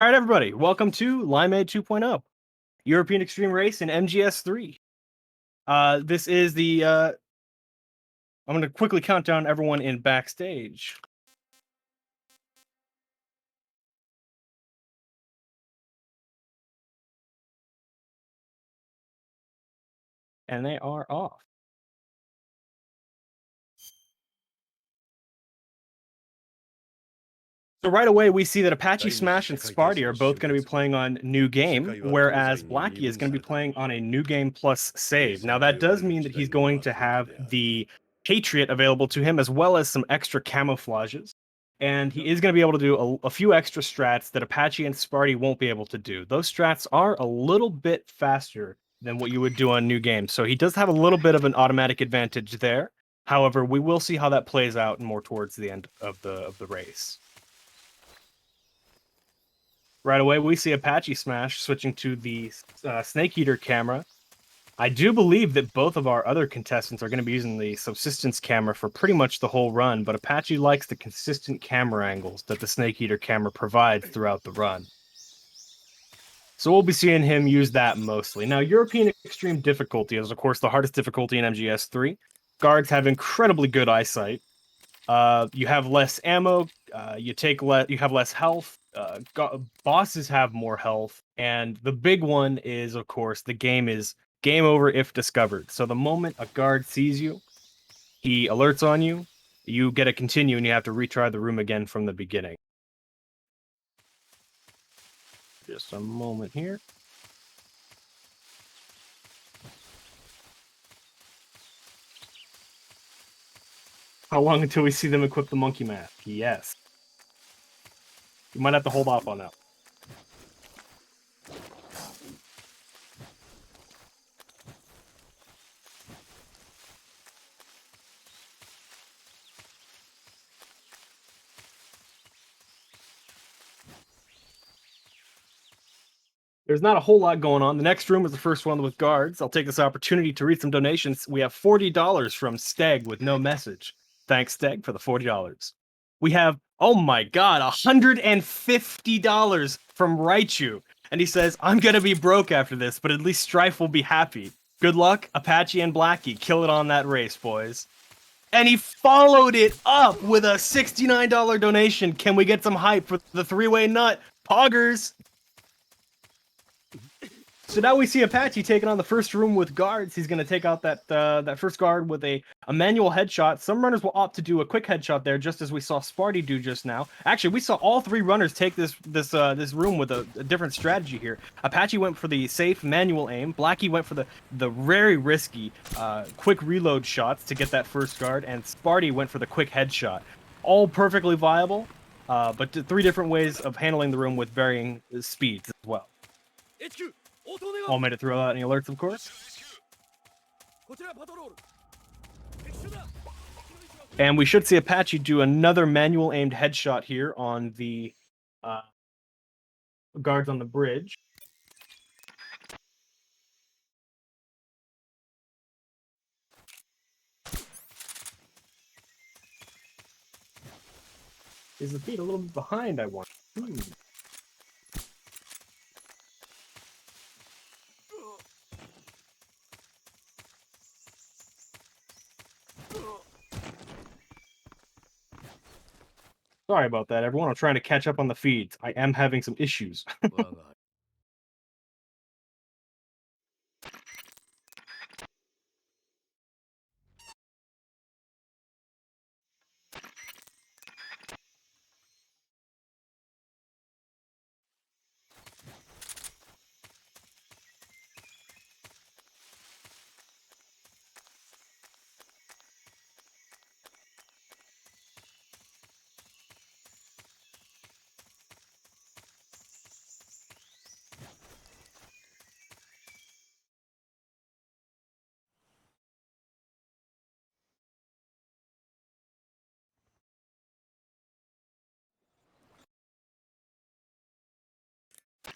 All right, everybody, welcome to Limeade 2.0, European Extreme Race in MGS3. This is the, I'm going to quickly count down everyone in backstage. And they are off. So right away, we see that ApacheSmash and Spartyy are both going to be playing on New Game, whereas BlackyY is going to be playing on a New Game plus save. Now, that does mean that he's going to have the Patriot available to him, as well as some extra camouflages. And he is going to be able to do a few extra strats that Apache and Spartyy won't be able to do. Those strats are a little bit faster than what you would do on New Game, so he does have a little bit of an automatic advantage there. However, we will see how that plays out more towards the end of the race. Right away, we see ApacheSmash switching to the Snake Eater camera. I do believe that both of our other contestants are going to be using the subsistence camera for pretty much the whole run, but Apache likes the consistent camera angles that the Snake Eater camera provides throughout the run. So we'll be seeing him use that mostly. Now, European Extreme Difficulty is, of course, the hardest difficulty in MGS3. Guards have incredibly good eyesight. You have less ammo, you have less health, bosses have more health, and the big one is, of course, the game is game over if discovered. So the moment a guard sees you, he alerts on you, you get a continue, and you have to retry the room again from the beginning. Just a moment here. How long until we see them equip the monkey mask? Yes. You might have to hold off on that. There's not a whole lot going on. The next room is the first one with guards. I'll take this opportunity to read some donations. We have $40 from Steg with no message. Thanks, Steg, for the $40. We have, oh my god, $150 from Raichu. And he says, I'm going to be broke after this, but at least Strife will be happy. Good luck, Apache and BlackyY. Kill it on that race, boys. And he followed it up with a $69 donation. Can we get some hype for the three-way nut? Poggers! So now we see Apache taking on the first room with guards. He's going to take out that first guard with a manual headshot. Some runners will opt to do a quick headshot there, just as we saw Spartyy do just now. Actually, we saw all three runners take this room with a different strategy here. Apache went for the safe manual aim. BlackyY went for the very risky quick reload shots to get that first guard, and Spartyy went for the quick headshot. All perfectly viable, but three different ways of handling the room with varying speeds as well. All made it through without any alerts, of course. And we should see Apache do another manual aimed headshot here on the guards on the bridge. Is the feet a little bit behind, I wonder? Sorry about that, everyone. I'm trying to catch up on the feeds. I am having some issues.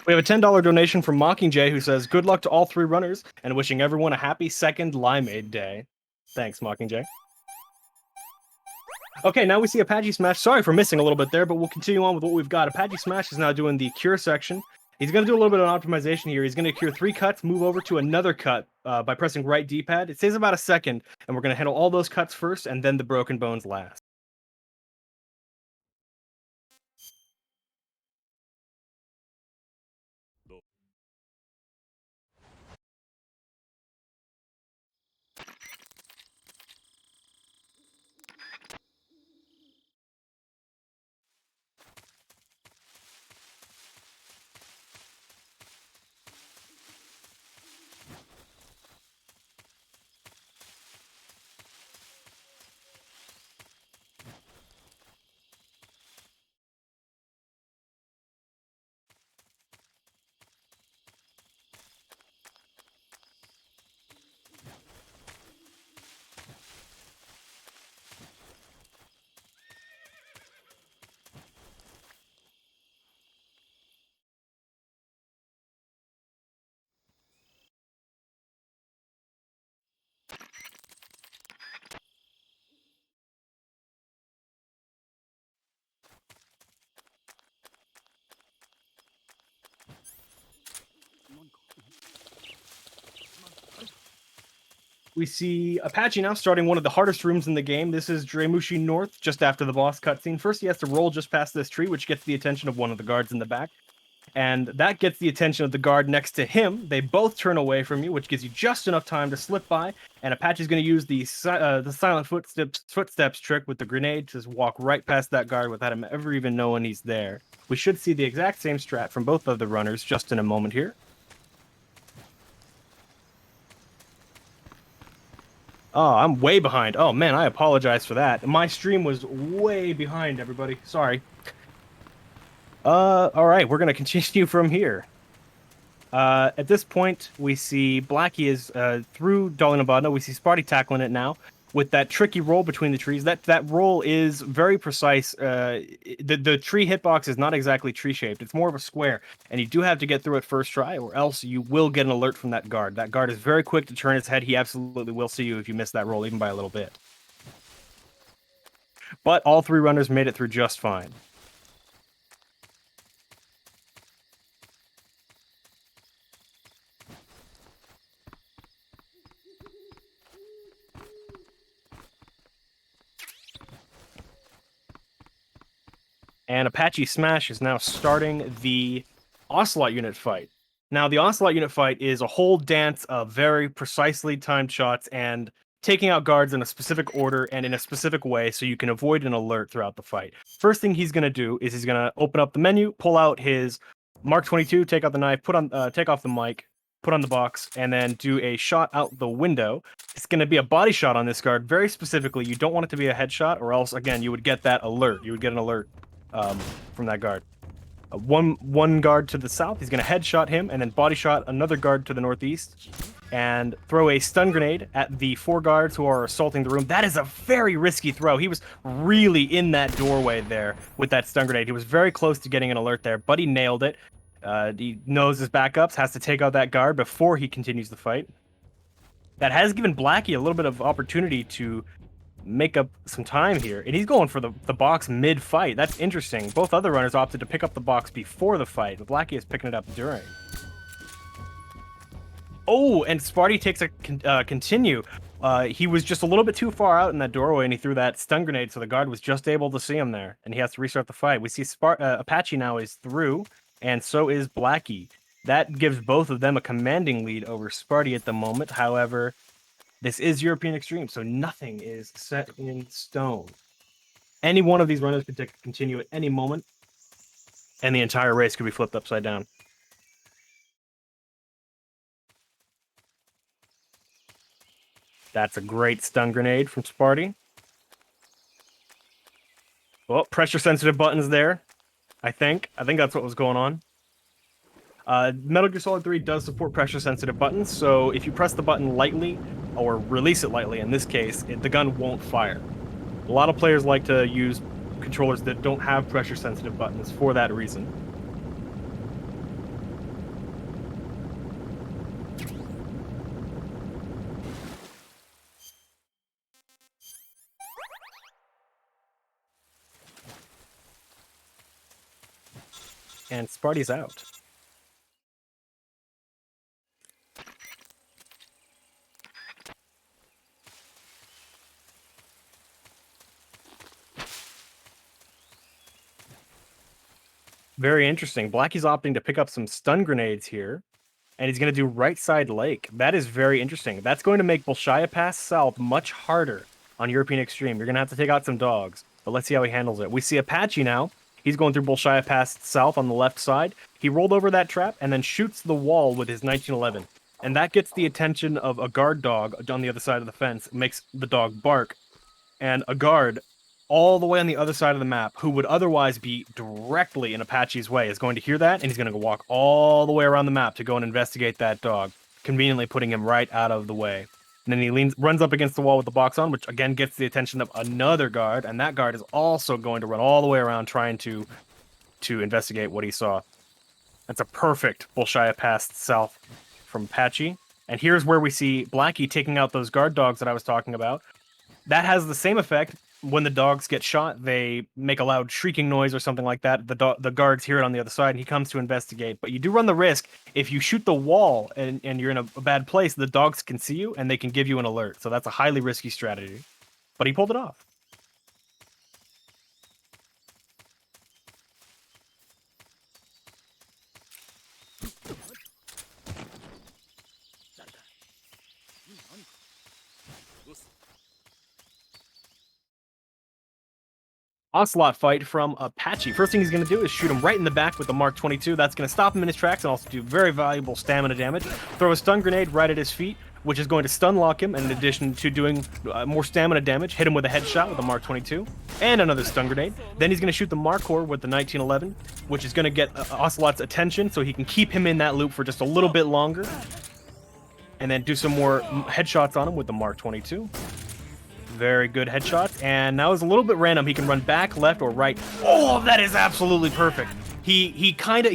We have a $10 donation from Mockingjay, who says, good luck to all three runners, and wishing everyone a happy second Limeade Day. Thanks, Mockingjay. Okay, now we see ApacheSmash. Sorry for missing a little bit there, but we'll continue on with what we've got. ApacheSmash is now doing the cure section. He's going to do a little bit of optimization here. He's going to cure 3 cuts, move over to another cut by pressing right D-pad. It saves about a second, and we're going to handle all those cuts first, and then the broken bones last. We see Apache now starting one of the hardest rooms in the game. This is Dremushi North, just after the boss cutscene. First, he has to roll just past this tree, which gets the attention of one of the guards in the back. And that gets the attention of the guard next to him. They both turn away from you, which gives you just enough time to slip by. And Apache's going to use the silent footsteps trick with the grenade to walk right past that guard without him ever even knowing he's there. We should see the exact same strat from both of the runners just in a moment here. Oh, I'm way behind. Oh, man, I apologize for that. My stream was way behind, everybody. Sorry. All right, we're going to continue from here. At this point, we see BlackyY is through Dolly Nabadna. We see Spartyy tackling it now with that tricky roll between the trees. That roll is very precise. The tree hitbox is not exactly tree-shaped. It's more of a square, and you do have to get through it first try, or else you will get an alert from that guard. That guard is very quick to turn his head. He absolutely will see you if you miss that roll, even by a little bit. But all 3 runners made it through just fine. And ApacheSmash is now starting the Ocelot unit fight. Now, the Ocelot unit fight is a whole dance of very precisely timed shots and taking out guards in a specific order and in a specific way so you can avoid an alert throughout the fight. First thing he's going to do is he's going to open up the menu, pull out his Mark 22, take out the knife, take off the mic, put on the box, and then do a shot out the window. It's going to be a body shot on this guard. Very specifically, you don't want it to be a headshot, or else, again, you would get that alert. You would get an alert from that guard. One guard to the south, he's going to headshot him, and then body shot another guard to the northeast, and throw a stun grenade at the 4 guards who are assaulting the room. That is a very risky throw. He was really in that doorway there with that stun grenade. He was very close to getting an alert there, but he nailed it. He knows his backups, has to take out that guard before he continues the fight. That has given BlackyY a little bit of opportunity to make up some time here, and he's going for the box mid-fight. That's interesting. Both other runners opted to pick up the box before the fight, but BlackyY is picking it up during. Oh, and Spartyy takes a continue. He was just a little bit too far out in that doorway, and he threw that stun grenade, so the guard was just able to see him there, and he has to restart the fight. We see Apache now is through, and so is BlackyY. That gives both of them a commanding lead over Spartyy at the moment. However, this is European Extreme, so nothing is set in stone. Any one of these runners could continue at any moment, and the entire race could be flipped upside down. That's a great stun grenade from Spartyy. Well, pressure-sensitive buttons there, I think. I think that's what was going on. Metal Gear Solid 3 does support pressure-sensitive buttons, so if you press the button lightly, or release it lightly in this case, the gun won't fire. A lot of players like to use controllers that don't have pressure-sensitive buttons for that reason. and Sparty's out. Very interesting. Blacky's opting to pick up some stun grenades here, and he's going to do right side lake. That is very interesting. That's going to make Bolshaya Pass South much harder on European Extreme. You're going to have to take out some dogs, but let's see how he handles it. We see Apache now. He's going through Bolshaya Pass South on the left side. He rolled over that trap and then shoots the wall with his 1911. And that gets the attention of a guard dog on the other side of the fence. It makes the dog bark. And a guard all the way on the other side of the map, who would otherwise be directly in Apache's way, is going to hear that, and he's going to walk all the way around the map to go and investigate that dog, conveniently putting him right out of the way. And then he runs up against the wall with the box on, which again gets the attention of another guard, and that guard is also going to run all the way around trying to investigate what he saw. That's a perfect Bolshaya Pass South from Apache. And here's where we see Blacky taking out those guard dogs that I was talking about. That has the same effect. When the dogs get shot, they make a loud shrieking noise or something like that. The guards hear it on the other side, and he comes to investigate. But you do run the risk, if you shoot the wall and you're in a bad place, the dogs can see you, and they can give you an alert. So that's a highly risky strategy. But he pulled it off. Ocelot fight from Apache. First thing he's going to do is shoot him right in the back with the Mark 22. That's going to stop him in his tracks and also do very valuable stamina damage. Throw a stun grenade right at his feet, which is going to stun lock him, and in addition to doing more stamina damage, hit him with a headshot with the Mark 22, and another stun grenade. Then he's going to shoot the Markor with the 1911, which is going to get Ocelot's attention so he can keep him in that loop for just a little bit longer. And then do some more headshots on him with the Mark 22. Very good headshots, and now it's a little bit random. He can run back, left, or right. Oh, that is absolutely perfect. He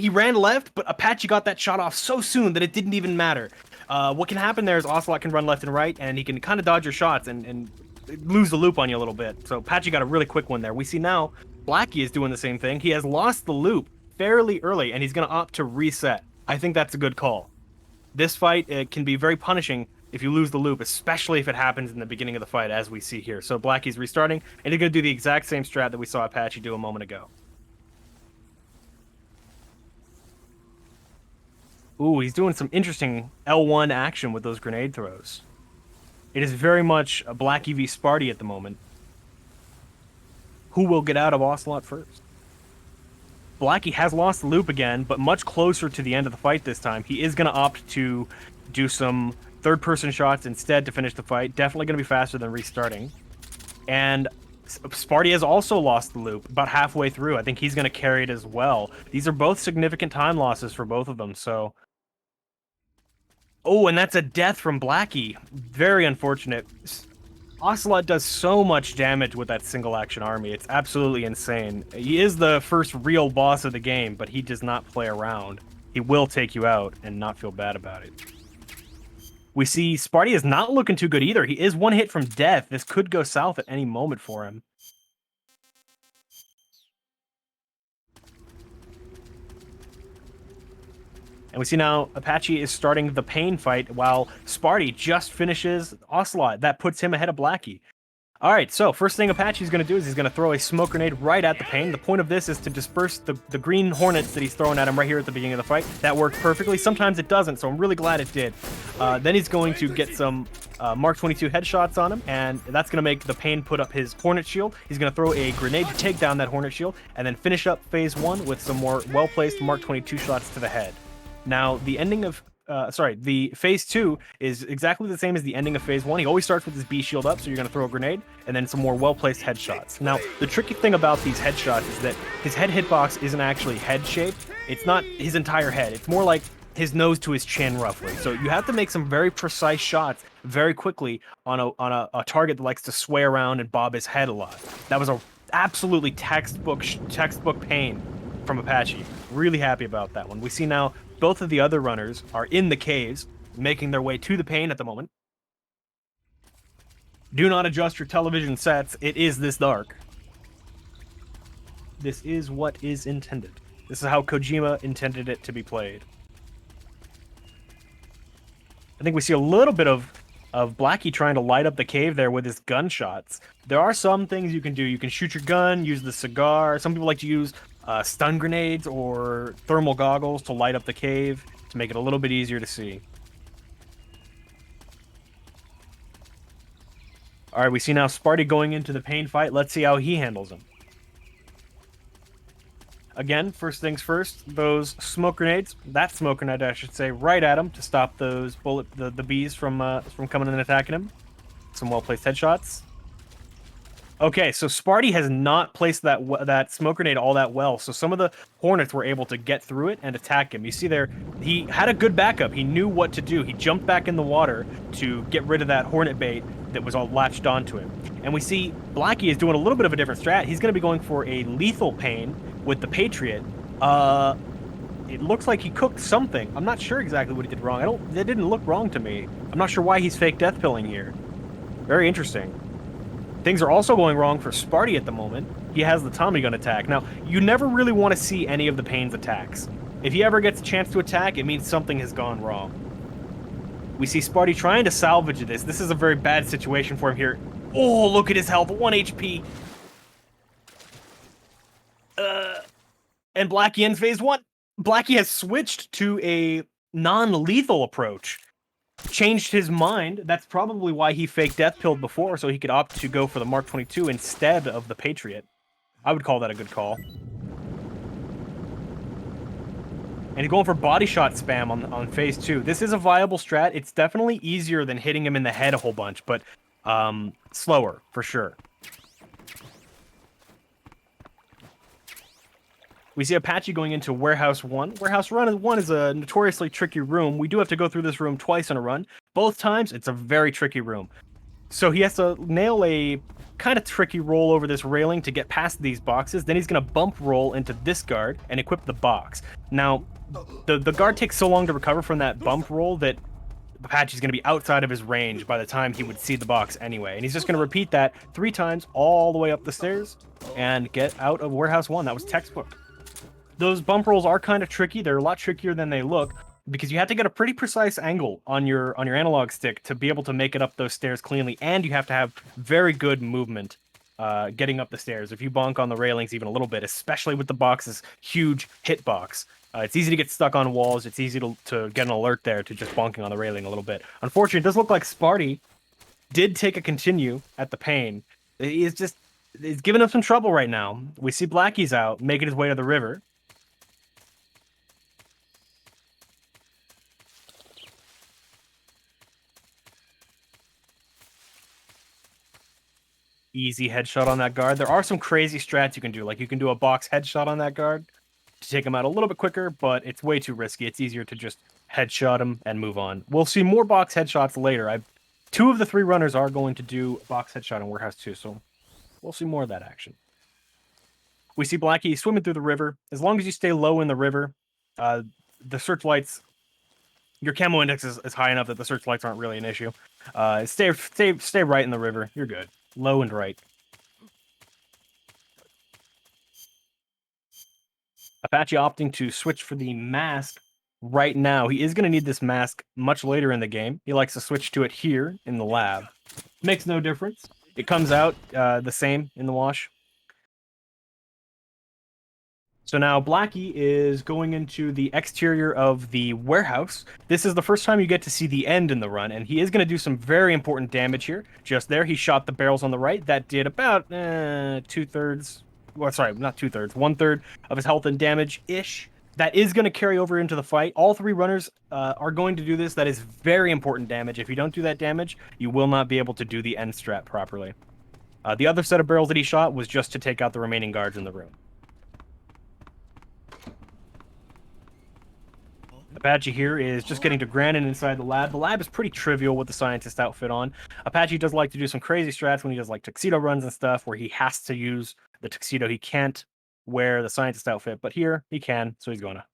ran left, but Apache got that shot off so soon that it didn't even matter. What can happen there is Ocelot can run left and right, and he can kind of dodge your shots and lose the loop on you a little bit. So Apache got a really quick one there. We see now Blacky is doing the same thing. He has lost the loop fairly early, and he's going to opt to reset. I think that's a good call. This fight, it can be very punishing if you lose the loop, especially if it happens in the beginning of the fight, as we see here. So Blacky's restarting, and he's going to do the exact same strat that we saw Apache do a moment ago. Ooh, he's doing some interesting L1 action with those grenade throws. It is very much a Blacky v Spartyy at the moment. Who will get out of Ocelot first? Blacky has lost the loop again, but much closer to the end of the fight this time. He is going to opt to do some third-person shots instead to finish the fight. Definitely going to be faster than restarting. And Spartyy has also lost the loop about halfway through. I think he's going to carry it as well. These are both significant time losses for both of them, so... Oh, and that's a death from Blacky. Very unfortunate. Ocelot does so much damage with that single-action army. It's absolutely insane. He is the first real boss of the game, but he does not play around. He will take you out and not feel bad about it. We see Spartyy is not looking too good either. He is one hit from death. This could go south at any moment for him. And we see now Apache is starting the pain fight while Spartyy just finishes Ocelot. That puts him ahead of Blacky. All right, so first thing Apache's going to do is he's going to throw a smoke grenade right at the pain. The point of this is to disperse the green hornets that he's throwing at him right here at the beginning of the fight. That worked perfectly. Sometimes it doesn't, so I'm really glad it did. Then he's going to get some Mark 22 headshots on him, and that's going to make the pain put up his hornet shield. He's going to throw a grenade to take down that hornet shield, and then finish up phase 1 with some more well-placed Mark 22 shots to the head. Now, the ending of the phase 2 is exactly the same as the ending of phase 1. He always starts with his B shield up, so you're going to throw a grenade, and then some more well-placed headshots. Now, the tricky thing about these headshots is that his head hitbox isn't actually head-shaped. It's not his entire head. It's more like his nose to his chin, roughly. So you have to make some very precise shots very quickly on a target that likes to sway around and bob his head a lot. That was a absolutely textbook pain from Apache. Really happy about that one. We see now both of the other runners are in the caves, making their way to the pain at the moment. Do not adjust your television sets. It is this dark. This is what is intended. This is how Kojima intended it to be played. I think we see a little bit of Blackie trying to light up the cave there with his gunshots. There are some things you can do. You can shoot your gun, use the cigar. Some people like to use stun grenades or thermal goggles to light up the cave to make it a little bit easier to see. All right, we see now Spartyy going into the pain fight. Let's see how he handles him. Again, first things first, those smoke grenades, that smoke grenade, I should say, right at him to stop those the bees from coming and attacking him. Some well-placed headshots. Okay, so Spartyy has not placed that smoke grenade all that well, so some of the Hornets were able to get through it and attack him. You see there, he had a good backup. He knew what to do. He jumped back in the water to get rid of that Hornet bait that was all latched onto him. And we see Blackie is doing a little bit of a different strat. He's going to be going for a lethal pain with the Patriot. It looks like he cooked something. I'm not sure exactly what he did wrong. It didn't look wrong to me. I'm not sure why he's fake death pilling here. Very interesting. Things are also going wrong for Spartyy at the moment. He has the Tommy gun attack. Now, you never really want to see any of the Pain's attacks. If he ever gets a chance to attack, it means something has gone wrong. We see Spartyy trying to salvage this. This is a very bad situation for him here. Oh, look at his health, 1 HP. And Blackie ends phase 1. Blackie has switched to a non-lethal approach. Changed his mind. That's probably why he fake death pilled before, so he could opt to go for the Mark 22 instead of the Patriot. I would call that a good call. And he's going for body shot spam on phase 2. This is a viable strat. It's definitely easier than hitting him in the head a whole bunch, but slower for sure. We see Apache going into Warehouse 1. Warehouse 1 is a notoriously tricky room. We do have to go through this room twice in a run. Both times, it's a very tricky room. So he has to nail a kind of tricky roll over this railing to get past these boxes. Then he's going to bump roll into this guard and equip the box. Now, the guard takes so long to recover from that bump roll that Apache's going to be outside of his range by the time he would see the box anyway. And he's just going to repeat that 3 times all the way up the stairs and get out of Warehouse 1. That was textbook. Those bump rolls are kind of tricky. They're a lot trickier than they look because you have to get a pretty precise angle on your analog stick to be able to make it up those stairs cleanly, and you have to have very good movement getting up the stairs. If you bonk on the railings even a little bit, especially with the box's huge hitbox, it's easy to get stuck on walls. It's easy to get an alert there to just bonking on the railing a little bit. Unfortunately, it does look like Spartyy did take a continue at the pain. He's giving him some trouble right now. We see Blackie's out, making his way to the river. Easy headshot on that guard. There are some crazy strats you can do. Like you can do a box headshot on that guard to take him out a little bit quicker, but it's way too risky. It's easier to just headshot him and move on. We'll see more box headshots later. 2 of the 3 runners are going to do box headshot in Warehouse 2, so we'll see more of that action. We see Blackie swimming through the river. As long as you stay low in the river, the searchlights, your camo index is high enough that the searchlights aren't really an issue. Stay right in the river. You're good. Low and right. Apache opting to switch for the mask right now. He is going to need this mask much later in the game. He likes to switch to it here in the lab. Makes no difference. It comes out the same in the wash. So now Blackie is going into the exterior of the warehouse. This is the first time you get to see the end in the run, and he is going to do some very important damage here. Just there, he shot the barrels on the right. That did about 2/3, well, sorry, not 2/3, 1/3 of his health and damage-ish. That is going to carry over into the fight. All 3 runners are going to do this. That is very important damage. If you don't do that damage, you will not be able to do the end strat properly. The other set of barrels that he shot was just to take out the remaining guards in the room. Apache here is just getting to Grannon inside the lab. The lab is pretty trivial with the scientist outfit on. Apache does like to do some crazy strats when he does like tuxedo runs and stuff where he has to use the tuxedo. He can't wear the scientist outfit, but here he can, so he's gonna.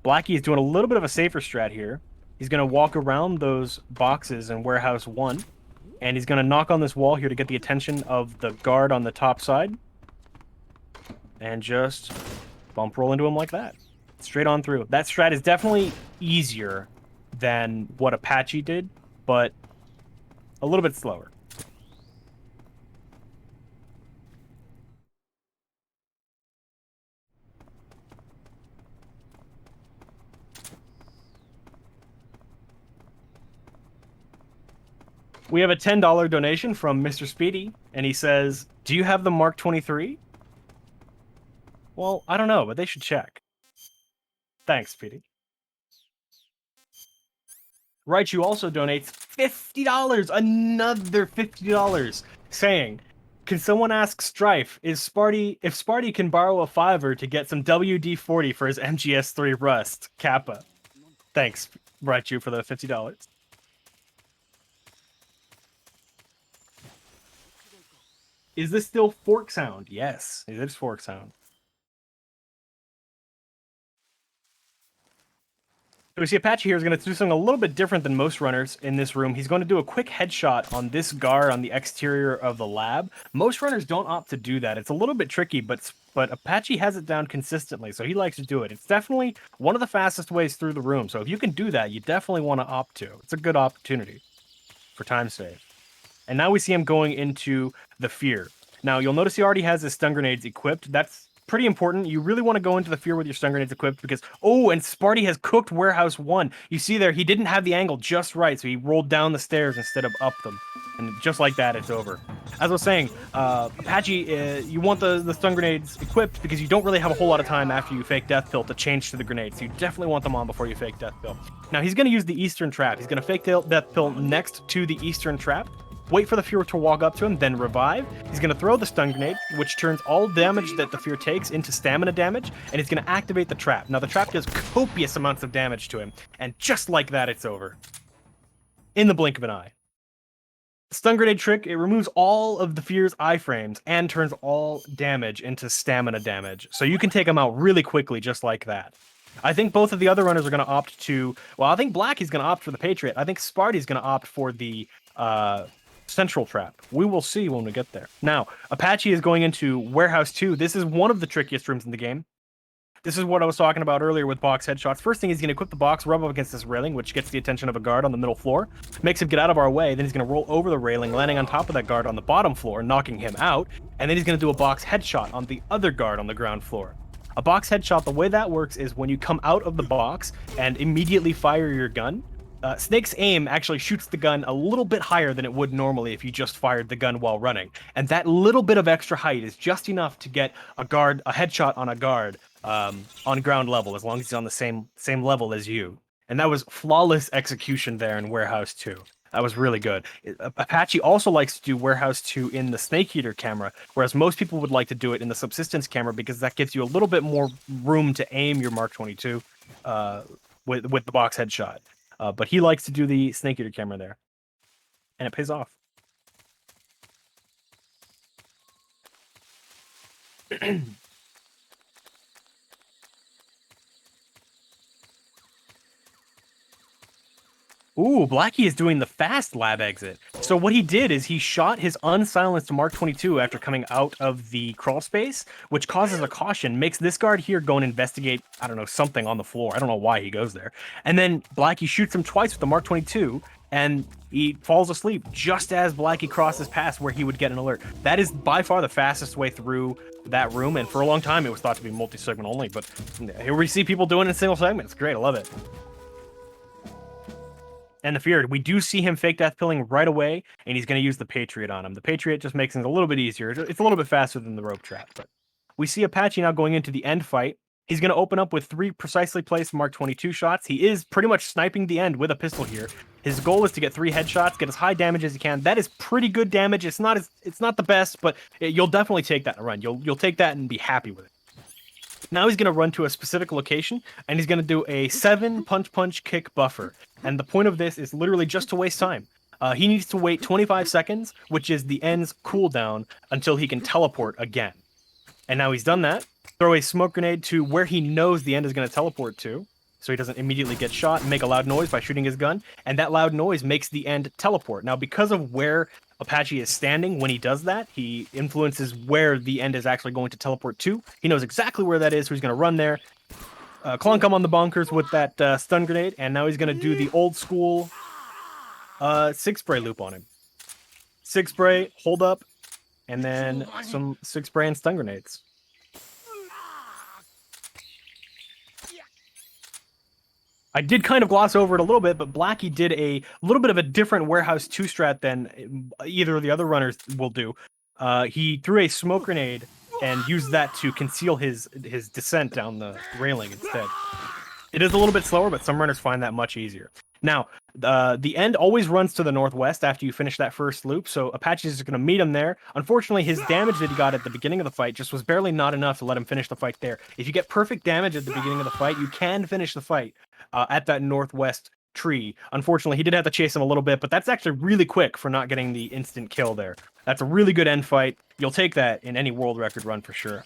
Blackie is doing a little bit of a safer strat here. He's gonna walk around those boxes in Warehouse 1, and he's gonna knock on this wall here to get the attention of the guard on the top side. And just bump roll into him like that. Straight on through. That strat is definitely easier than what Apache did, but a little bit slower. We have a $10 donation from Mr. Speedy, and he says, "Do you have the Mark 23?" Well, I don't know, but they should check. Thanks, Speedy. Raichu also donates $50, another $50, saying, "Can someone ask Strife if Spartyy can borrow a $5 to get some WD-40 for his MGS3 Rust, Kappa?" Thanks, Raichu, for the $50. Is this still fork sound? Yes, it is fork sound. So we see Apache here is going to do something a little bit different than most runners in this room. He's going to do a quick headshot on this guard on the exterior of the lab. Most runners don't opt to do that. It's a little bit tricky, but Apache has it down consistently, so he likes to do it. It's definitely one of the fastest ways through the room, so if you can do that, you definitely want to opt to. It's a good opportunity for time save. And now we see him going into the Fear. Now, you'll notice he already has his stun grenades equipped. That's pretty important. You really want to go into the Fear with your stun grenades equipped because, oh, and Spartyy has cooked Warehouse 1. You see there, he didn't have the angle just right, so he rolled down the stairs instead of up them. And just like that, it's over. As I was saying, Apache, you want the stun grenades equipped because you don't really have a whole lot of time after you fake Death Pill to change to the grenades. So you definitely want them on before you fake Death Pill. Now, he's going to use the Eastern Trap. He's going to fake Death Pill next to the Eastern Trap. Wait for the Fear to walk up to him, then revive. He's going to throw the stun grenade, which turns all damage that the Fear takes into stamina damage, and he's going to activate the trap. Now, the trap does copious amounts of damage to him, and just like that, it's over. In the blink of an eye. Stun grenade trick, it removes all of the Fear's iframes and turns all damage into stamina damage. So you can take him out really quickly, just like that. I think both of the other runners are going to opt to... Well, I think BlackyY's going to opt for the Patriot. I think Sparty's going to opt for the... Central Trap. We will see when we get there. Now, Apache is going into Warehouse 2. This is one of the trickiest rooms in the game. This is what I was talking about earlier with box headshots. First thing, he's going to equip the box, rub up against this railing, which gets the attention of a guard on the middle floor, makes him get out of our way. Then he's going to roll over the railing, landing on top of that guard on the bottom floor, knocking him out. And then he's going to do a box headshot on the other guard on the ground floor. A box headshot, the way that works is when you come out of the box and immediately fire your gun, Snake's aim actually shoots the gun a little bit higher than it would normally if you just fired the gun while running. And that little bit of extra height is just enough to get a headshot on a guard on ground level, as long as he's on the same level as you. And that was flawless execution there in Warehouse 2. That was really good. Apache also likes to do Warehouse 2 in the Snake Eater camera, whereas most people would like to do it in the Subsistence camera because that gives you a little bit more room to aim your Mark 22 with the box headshot. But he likes to do the Snake Eater camera there. And it pays off. Ooh, BlackyY is doing the fast lab exit. So what he did is he shot his unsilenced Mark 22 after coming out of the crawl space, which causes a caution, makes this guard here go and investigate, I don't know, something on the floor. I don't know why he goes there. And then BlackyY shoots him twice with the Mark 22, and he falls asleep just as BlackyY crosses past where he would get an alert. That is by far the fastest way through that room, and for a long time it was thought to be multi-segment only, but here we see people doing it in single segments. Great, I love it. And the Fear, we do see him fake death pilling right away, and he's going to use the Patriot on him. The Patriot just makes things a little bit easier. It's a little bit faster than the rope trap, but we see Apache now going into the end fight. He's going to open up with 3 precisely placed Mark 22 shots. He is pretty much sniping the end with a pistol here. His goal is to get 3 headshots, get as high damage as he can. That is pretty good damage. It's not the best, but you'll definitely take that in a run. You'll take that and be happy with it. Now he's going to run to a specific location, and he's going to do a 7 punch kick buffer. And the point of this is literally just to waste time. He needs to wait 25 seconds, which is the end's cooldown, until he can teleport again. And now he's done that. Throw a smoke grenade to where he knows the end is going to teleport to, so he doesn't immediately get shot, and make a loud noise by shooting his gun. And that loud noise makes the end teleport. Now, because of where Apache is standing. When he does that, he influences where the end is actually going to teleport to. He knows exactly where that is, so he's going to run there, clunk him on the bunkers with that stun grenade, and now he's going to do the old school Sig Spray loop on him. Sig Spray, hold up, and then some Sig Spray and stun grenades. I did kind of gloss over it a little bit, but Blacky did a little bit of a different Warehouse 2 strat than either of the other runners will do. He threw a smoke grenade and used that to conceal his descent down the railing instead. It is a little bit slower, but some runners find that much easier. Now, the end always runs to the northwest after you finish that first loop, so Apache is going to meet him there. Unfortunately, his damage that he got at the beginning of the fight just was barely not enough to let him finish the fight there. If you get perfect damage at the beginning of the fight, you can finish the fight at that northwest tree. Unfortunately, he did have to chase him a little bit, but that's actually really quick for not getting the instant kill there. That's a really good end fight. You'll take that in any world record run for sure.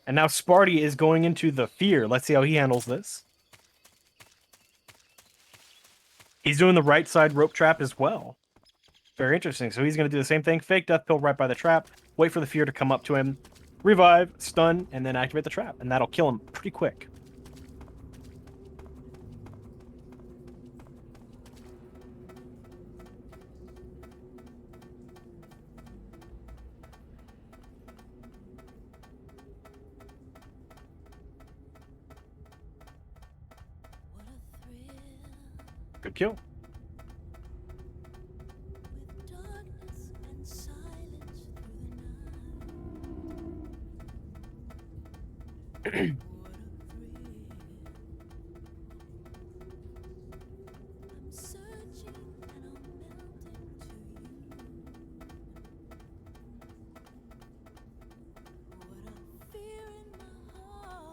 And now Spartyy is going into the fear. Let's see how he handles this. He's doing the right side rope trap as well. Very interesting. So he's going to do the same thing. Fake death pill right by the trap. Wait for the fear to come up to him. Revive, stun, and then activate the trap. And that'll kill him pretty quick. Good kill.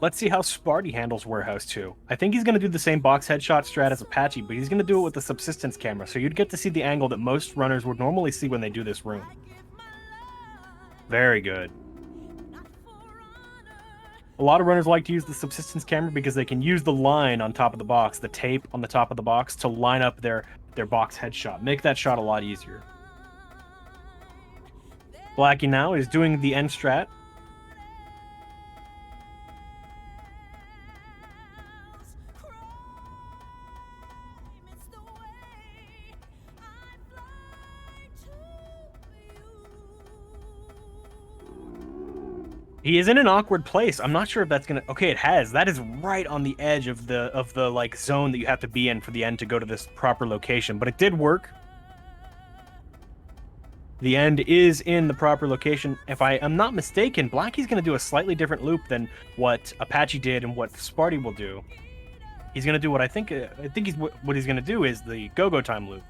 Let's see how Spartyy handles Warehouse 2. I think he's going to do the same box headshot strat as Apache, but he's going to do it with the subsistence camera, so you'd get to see the angle that most runners would normally see when they do this room. Very good. A lot of runners like to use the subsistence camera because they can use the line on top of the box, the tape on the top of the box, to line up their box headshot. Make that shot a lot easier. Blacky now is doing the end strat. He is in an awkward place. I'm not sure if that's gonna. Okay, it has. That is right on the edge of the like zone that you have to be in for the end to go to this proper location. But it did work. The end is in the proper location. If I am not mistaken, Blacky's gonna do a slightly different loop than what Apache did and what Spartyy will do. He's gonna do what I think what he's gonna do is the go-go time loop.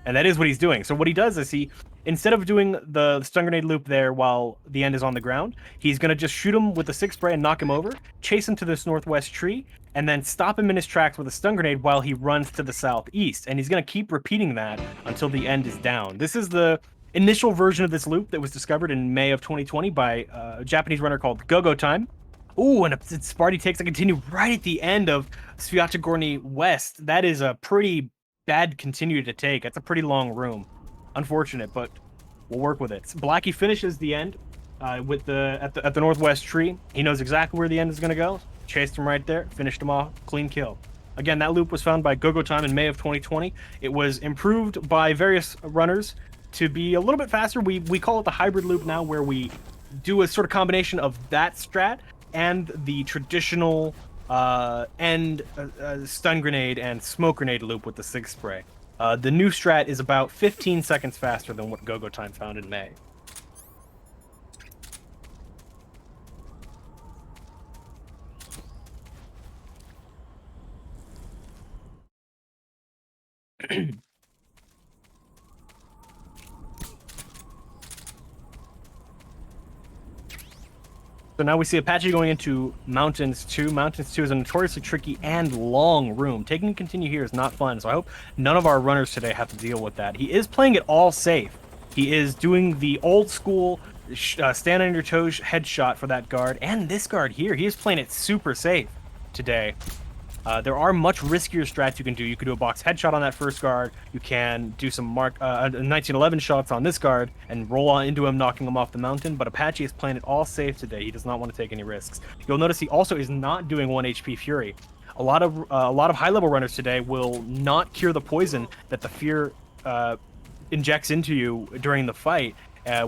And that is what he's doing. So what he does is he, instead of doing the stun grenade loop there while the end is on the ground, he's going to just shoot him with the Sig Spray and knock him over, chase him to this northwest tree, and then stop him in his tracks with a stun grenade while he runs to the southeast. And he's going to keep repeating that until the end is down. This is the initial version of this loop that was discovered in May of 2020 by a Japanese runner called Go-Go Time. Ooh, and Spartyy takes a continue right at the end of Sviatogorny West. That is a pretty bad continue to take. That's a pretty long room. Unfortunate, but we'll work with it. Blacky finishes the end with at the northwest tree. He knows exactly where the end is going to go. Chased him right there, finished him off, clean kill. Again, that loop was found by Go-Go Time in May of 2020. It was improved by various runners to be a little bit faster. We call it the hybrid loop now, where we do a sort of combination of that strat and the traditional stun grenade and smoke grenade loop with the Sig Spray. The new strat is about 15 seconds faster than what Go-Go Time found in May. So now we see Apache going into Mountains 2. Mountains 2 is a notoriously tricky and long room. Taking a continue here is not fun, so I hope none of our runners today have to deal with that. He is playing it all safe. He is doing the old school stand on your toes headshot for that guard. And this guard here, he is playing it super safe today. There are much riskier strats you can do. You could do a box headshot on that first guard. You can do some 1911 shots on this guard and roll on into him, knocking him off the mountain. But Apache is playing it all safe today. He does not want to take any risks. You'll notice he also is not doing 1 HP Fury. A lot of high-level runners today will not cure the poison that the Fear injects into you during the fight,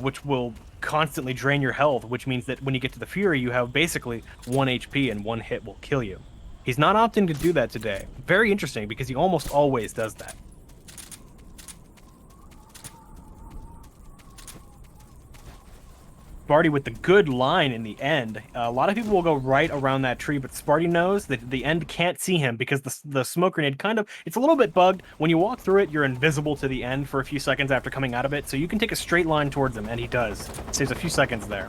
which will constantly drain your health, which means that when you get to the Fury, you have basically 1 HP and 1 hit will kill you. He's not opting to do that today. Very interesting, because he almost always does that. Spartyy with the good line in the end. A lot of people will go right around that tree, but Spartyy knows that the end can't see him because the smoke grenade it's a little bit bugged. When you walk through it, you're invisible to the end for a few seconds after coming out of it, so you can take a straight line towards him, and he does. Saves a few seconds there.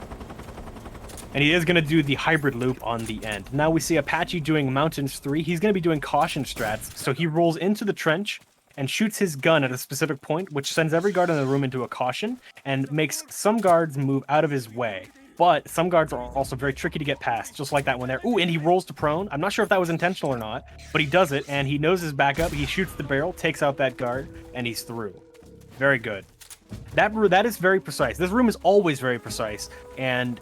And he is going to do the hybrid loop on the end. Now we see Apache doing Mountains 3. He's going to be doing caution strats, so he rolls into the trench and shoots his gun at a specific point, which sends every guard in the room into a caution and makes some guards move out of his way. But some guards are also very tricky to get past, just like that one there. Ooh, and he rolls to prone. I'm not sure if that was intentional or not, but he does it, and he knows his backup. He shoots the barrel, takes out that guard, and he's through. Very good. That is very precise. This room is always very precise, and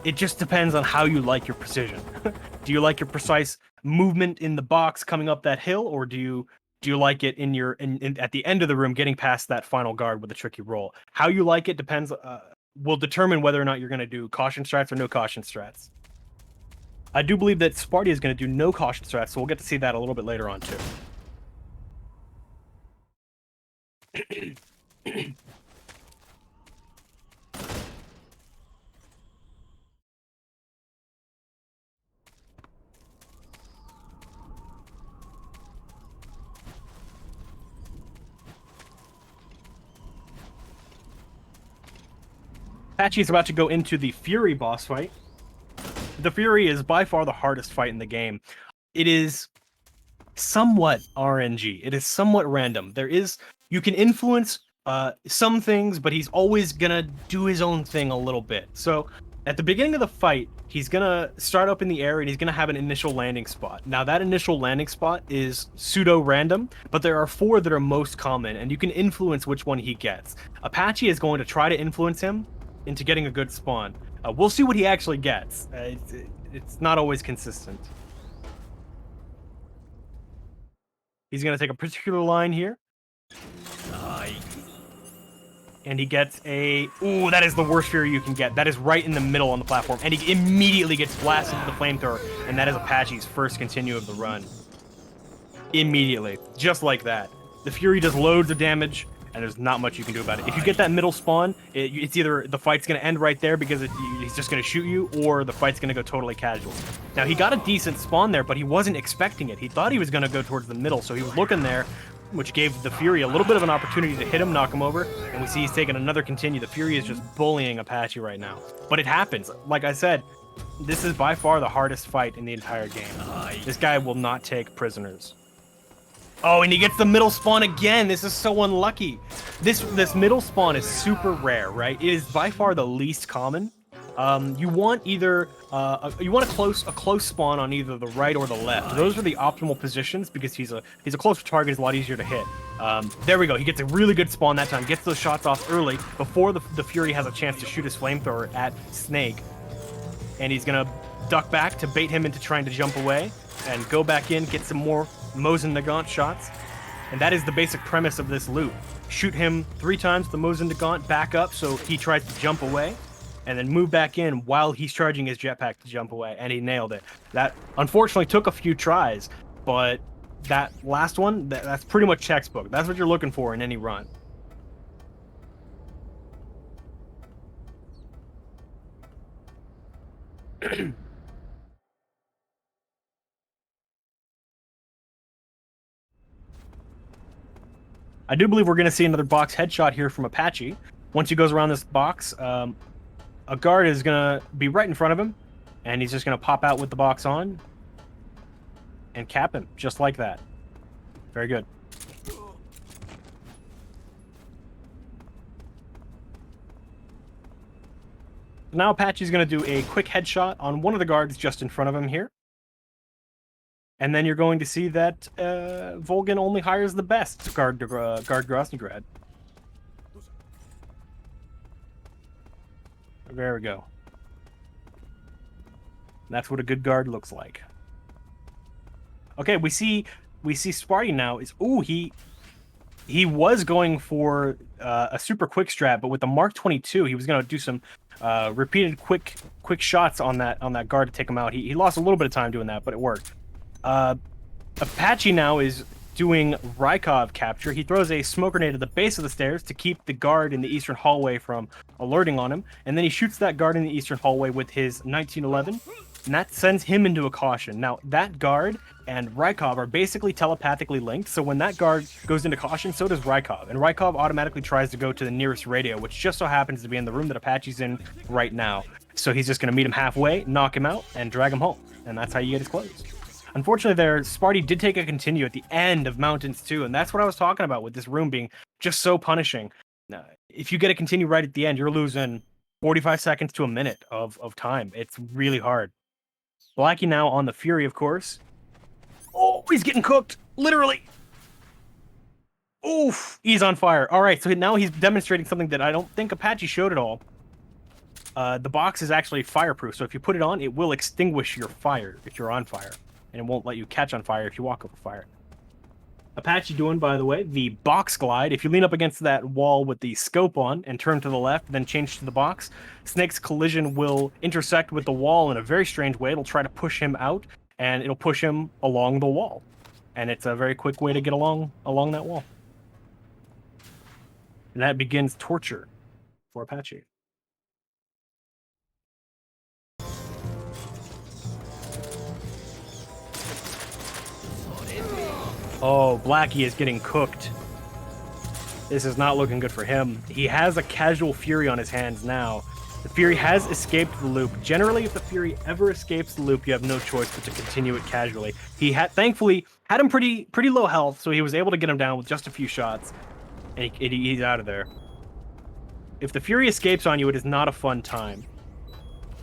it just depends on how you like your precision. Do you like your precise movement in the box coming up that hill, or do you like it at the end of the room getting past that final guard with a tricky roll? How you like it depends, will determine whether or not you're going to do caution strats or no caution strats. I do believe that Spartyy is going to do no caution strats, so we'll get to see that a little bit later on too. Apache is about to go into the Fury boss fight. The Fury is by far the hardest fight in the game. It is somewhat RNG. It is somewhat random. You can influence some things, but he's always gonna do his own thing a little bit. So at the beginning of the fight, he's gonna start up in the air and he's gonna have an initial landing spot. Now that initial landing spot is pseudo-random, but there are 4 that are most common, and you can influence which one he gets. Apache is going to try to influence him into getting a good spawn. We'll see what he actually gets. It's not always consistent. He's going to take a particular line here. And he gets ooh, that is the worst Fury you can get. That is right in the middle on the platform. And he immediately gets blasted with the flamethrower. And that is Apache's first continue of the run. Immediately. Just like that. The Fury does loads of damage, and there's not much you can do about it. If you get that middle spawn, it's either the fight's going to end right there because he's just going to shoot you, or the fight's going to go totally casual. Now, he got a decent spawn there, but he wasn't expecting it. He thought he was going to go towards the middle, so he was looking there, which gave the Fury a little bit of an opportunity to hit him, knock him over, and we see he's taking another continue. The Fury is just bullying Apache right now. But it happens. Like I said, this is by far the hardest fight in the entire game. This guy will not take prisoners. Oh, and he gets the middle spawn again. This is so unlucky. This middle spawn is super rare, right? It is by far the least common. You want either a close spawn on either the right or the left. Those are the optimal positions because he's a closer target. Is a lot easier to hit. There we go. He gets a really good spawn that time. Gets those shots off early before the Fury has a chance to shoot his flamethrower at Snake, and he's gonna duck back to bait him into trying to jump away and go back in, get some more Mosin Nagant shots. And that is the basic premise of this loop. Shoot him 3 times, the Mosin Nagant, back up so he tries to jump away, and then move back in while he's charging his jetpack to jump away, and he nailed it. That unfortunately took a few tries, but that last one, that's pretty much textbook. That's what you're looking for in any run. I do believe we're going to see another box headshot here from Apache. Once he goes around this box, a guard is going to be right in front of him, and he's just going to pop out with the box on and cap him, just like that. Very good. Now Apache's going to do a quick headshot on one of the guards just in front of him here. And then you're going to see that Volgin only hires the best guard Grosnigrad. There we go. That's what a good guard looks like. Okay, we see Spartyy now is he was going for a super quick strat, but with the Mark 22, he was going to do some repeated quick shots on that guard to take him out. He lost a little bit of time doing that, but it worked. Apache now is doing Rykov capture. He throws a smoke grenade at the base of the stairs to keep the guard in the eastern hallway from alerting on him, and then he shoots that guard in the eastern hallway with his 1911, and that sends him into a caution. Now, that guard and Rykov are basically telepathically linked, so when that guard goes into caution, so does Rykov, and Rykov automatically tries to go to the nearest radio, which just so happens to be in the room that Apache's in right now. So he's just going to meet him halfway, knock him out, and drag him home, and that's how you get his clothes. Unfortunately, Spartyy did take a continue at the end of Mountains 2, and that's what I was talking about with this room being just so punishing. If you get a continue right at the end, you're losing 45 seconds to a minute of time. It's really hard. BlackyY now on the Fury, of course. Oh, he's getting cooked, literally. Oof, he's on fire. All right, so now he's demonstrating something that I don't think Apache showed at all. The box is actually fireproof, so if you put it on, it will extinguish your fire if you're on fire. And it won't let you catch on fire if you walk over fire. Apache doing, by the way, the box glide. If you lean up against that wall with the scope on and turn to the left, then change to the box, Snake's collision will intersect with the wall in a very strange way. It'll try to push him out, and it'll push him along the wall. And it's a very quick way to get along that wall. And that begins torture for Apache. Oh, BlackyY is getting cooked. This is not looking good for him. He has a casual Fury on his hands now. The Fury has escaped the loop. Generally, if the Fury ever escapes the loop, you have no choice but to continue it casually. He thankfully had him pretty low health, so he was able to get him down with just a few shots, and he's out of there. If the Fury escapes on you, it is not a fun time.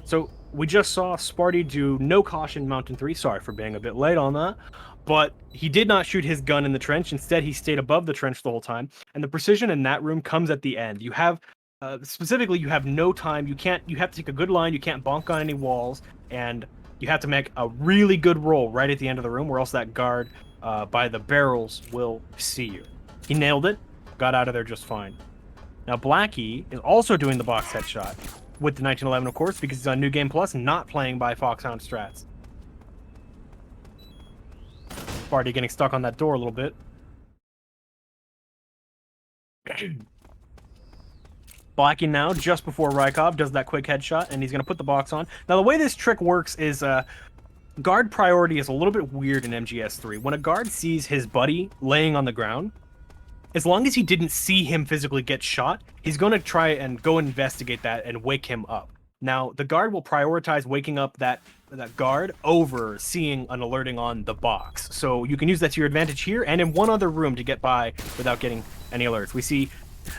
So we just saw Spartyy do no caution Mountain 3. Sorry for being a bit late on that. But he did not shoot his gun in the trench. Instead, he stayed above the trench the whole time. And the precision in that room comes at the end. You have, specifically, you have no time. You have to take a good line. You can't bonk on any walls. And you have to make a really good roll right at the end of the room, or else that guard by the barrels will see you. He nailed it. Got out of there just fine. Now, BlackyY is also doing the box headshot with the 1911, of course, because he's on New Game Plus, not playing by Foxhound strats. Spartyy getting stuck on that door a little bit. BlackyY now, just before Rykov, does that quick headshot, and he's going to put the box on. Now, the way this trick works is guard priority is a little bit weird in MGS3. When a guard sees his buddy laying on the ground, as long as he didn't see him physically get shot, he's going to try and go investigate that and wake him up. Now, the guard will prioritize waking up that guard over seeing an alerting on the box. So you can use that to your advantage here and in one other room to get by without getting any alerts. We see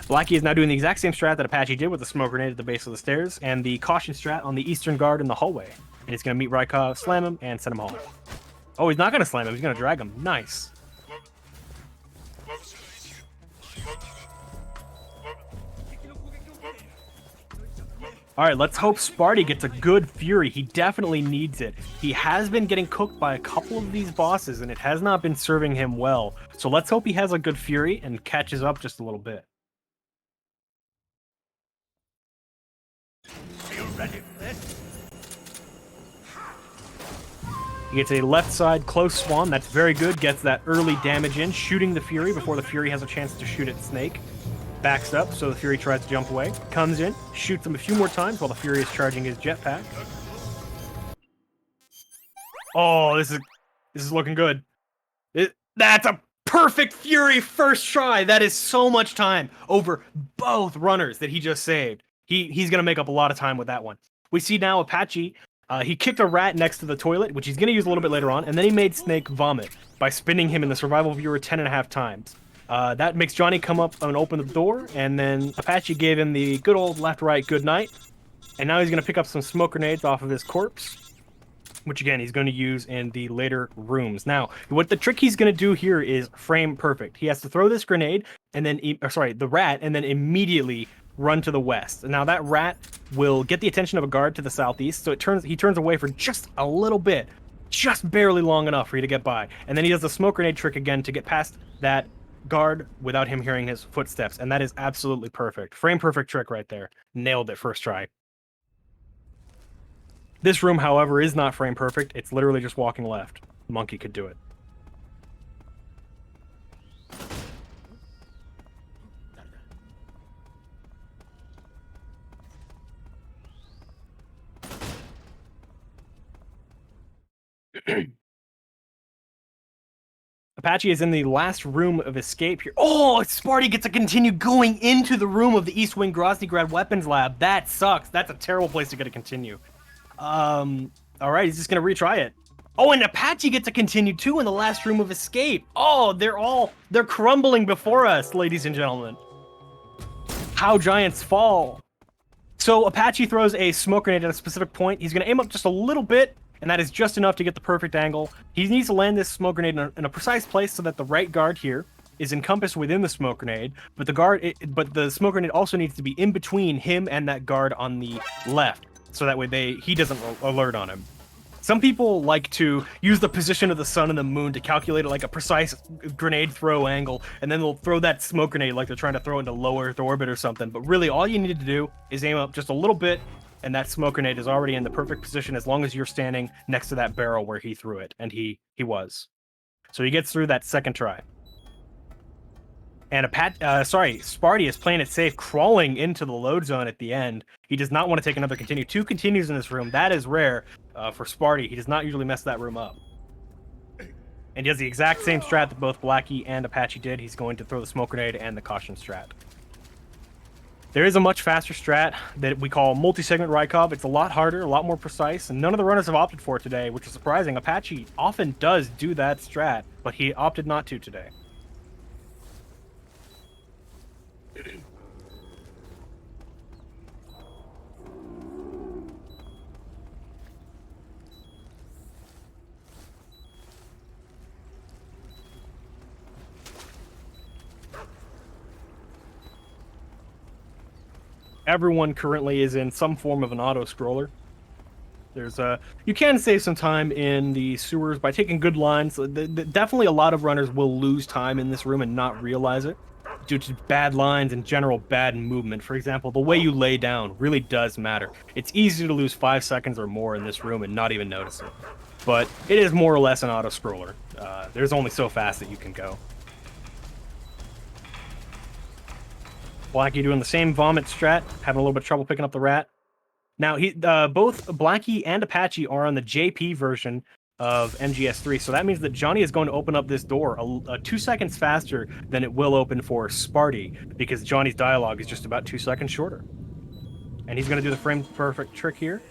BlackyY is now doing the exact same strat that Apache did with the smoke grenade at the base of the stairs and the caution strat on the eastern guard in the hallway. And he's going to meet Rykov, slam him, and send him home. Oh, he's not going to slam him. He's going to drag him. Nice. All right, let's hope Spartyy gets a good Fury. He definitely needs it. He has been getting cooked by a couple of these bosses, and it has not been serving him well. So let's hope he has a good Fury and catches up just a little bit. Are you ready for this? He gets a left side close spawn. That's very good. Gets that early damage in, shooting the Fury before the Fury has a chance to shoot at Snake. Backs up, so the Fury tries to jump away. Comes in, shoots him a few more times while the Fury is charging his jetpack. Oh, this is looking good. That's a perfect Fury first try. That is so much time over both runners that he just saved. He's going to make up a lot of time with that one. We see now Apache, he kicked a rat next to the toilet, which he's going to use a little bit later on, and then he made Snake vomit by spinning him in the survival viewer 10.5 times. That makes Johnny come up and open the door, and then Apache gave him the good old left-right good night, And now he's going to pick up some smoke grenades off of his corpse, which again, he's going to use in the later rooms. Now, what the trick he's going to do here is frame perfect. He has to throw this grenade and then, the rat, and then immediately run to the west. Now that rat will get the attention of a guard to the southeast, so he turns away for just a little bit, just barely long enough for you to get by. And then he does the smoke grenade trick again to get past that guard without him hearing his footsteps, and that is absolutely perfect. Frame perfect trick right there. Nailed it first try. This room, however, is not frame perfect. It's literally just walking left. Monkey could do it. Apache is in the last room of escape here. Oh, Spartyy gets to continue going into the room of the East Wing Groznygrad weapons lab. That sucks. That's a terrible place to get to continue. All right, he's just gonna retry it. Oh, and Apache gets to continue too in the last room of escape. Oh, they're crumbling before us, ladies and gentlemen. How giants fall. So Apache throws a smoke grenade at a specific point. He's gonna aim up just a little bit, and that is just enough to get the perfect angle. He needs to land this smoke grenade in a precise place so that the right guard here is encompassed within the smoke grenade, but the smoke grenade also needs to be in between him and that guard on the left, so that way he doesn't alert on him. Some people like to use the position of the sun and the moon to calculate like a precise grenade throw angle, and then they'll throw that smoke grenade like they're trying to throw it into low Earth orbit or something. But really, all you need to do is aim up just a little bit, and that smoke grenade is already in the perfect position as long as you're standing next to that barrel where he threw it, and he was. So he gets through that second try. And Spartyy is playing it safe, crawling into the load zone at the end. He does not want to take another continue. 2 continues in this room. That is rare for Spartyy. He does not usually mess that room up. And he does the exact same strat that both BlackyY and Apache did. He's going to throw the smoke grenade and the caution strat. There is a much faster strat that we call multi-segment Rykov. It's a lot harder, a lot more precise, and none of the runners have opted for it today, which is surprising. Apache often does do that strat, but he opted not to today. Everyone currently is in some form of an auto-scroller. You can save some time in the sewers by taking good lines. Definitely a lot of runners will lose time in this room and not realize it due to bad lines and general bad movement. For example, the way you lay down really does matter. It's easy to lose 5 seconds or more in this room and not even notice it. But it is more or less an auto-scroller. There's only so fast that you can go. BlackyY doing the same vomit strat, having a little bit of trouble picking up the rat. Now, both BlackyY and Apache are on the JP version of MGS3, so that means that Johnny is going to open up this door 2 seconds faster than it will open for Spartyy, because Johnny's dialogue is just about 2 seconds shorter. And he's going to do the frame perfect trick here,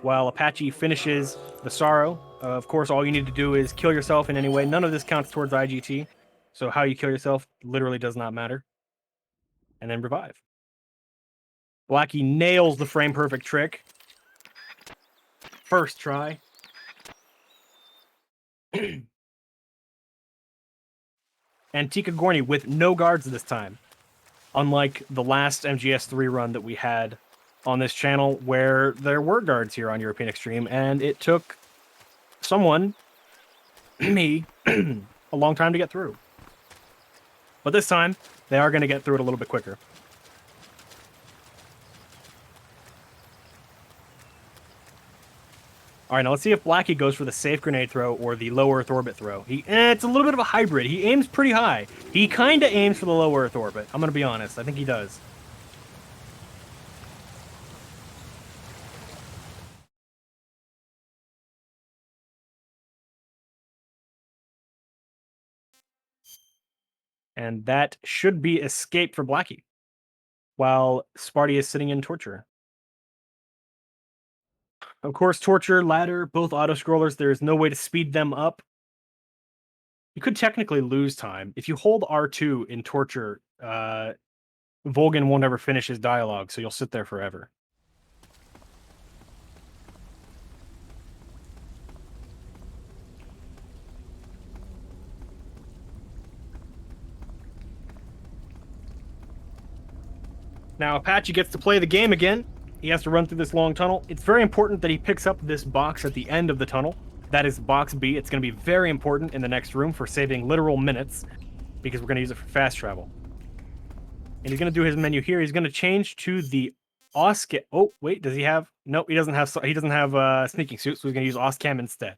while Apache finishes the Sorrow. Of course, all you need to do is kill yourself in any way. None of this counts towards IGT, so how you kill yourself literally does not matter. And then revive. BlackyY nails the frame perfect trick. First try. And Tika Gorny with no guards this time. Unlike the last MGS3 run that we had on this channel, where there were guards here on European Extreme, and it took someone, me, a long time to get through. But this time, they are going to get through it a little bit quicker. All right, now let's see if BlackyY goes for the safe grenade throw or the low Earth orbit throw. It's a little bit of a hybrid. He aims pretty high. He kind of aims for the low Earth orbit. I'm going to be honest. I think he does. And that should be escape for BlackyY, while Spartyy is sitting in torture. Of course, torture, ladder, both auto-scrollers, there is no way to speed them up. You could technically lose time. If you hold R2 in torture, Volgin won't ever finish his dialogue, so you'll sit there forever. Now Apache gets to play the game again. He has to run through this long tunnel. It's very important that he picks up this box at the end of the tunnel. That is box B. It's going to be very important in the next room for saving literal minutes, because we're going to use it for fast travel. And he's going to do his menu here. He's going to change to the Oscam. Oh, wait, does he have? Nope, he doesn't have. He doesn't have sneaking suit, so he's going to use Oscam instead.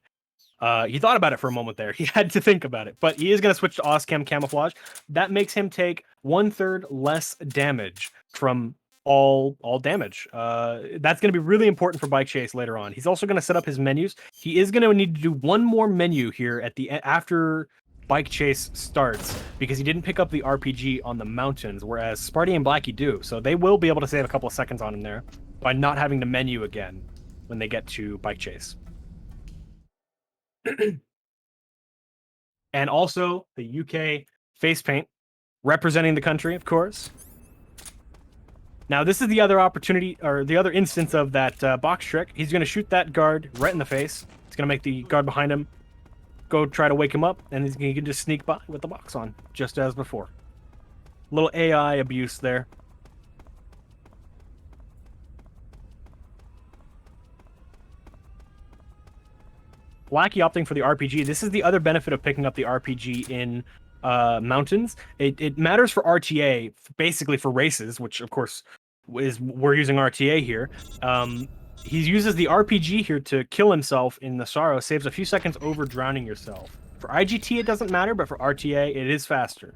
He thought about it for a moment there. He had to think about it, but he is going to switch to Oscam camouflage. That makes him take 1/3 less damage from all damage. That's going to be really important for Bike Chase later on. He's also going to set up his menus. He is going to need to do one more menu here at the after Bike Chase starts, because he didn't pick up the RPG on the mountains, whereas Spartyy and Blacky do. So they will be able to save a couple of seconds on him there by not having to menu again when they get to Bike Chase. And also the UK face paint representing the country, of course. Now this is the other opportunity, or the other instance of that box trick. He's going to shoot that guard right in the face. It's going to make the guard behind him go try to wake him up, and he can just sneak by with the box on, just as before. A little AI abuse there. Blacky opting for the RPG. This is the other benefit of picking up the RPG in mountains. It matters for RTA, basically for races, which of course we're using RTA here. He uses the RPG here to kill himself in the Sorrow, saves a few seconds over drowning yourself. For IGT, it doesn't matter, but for RTA, it is faster.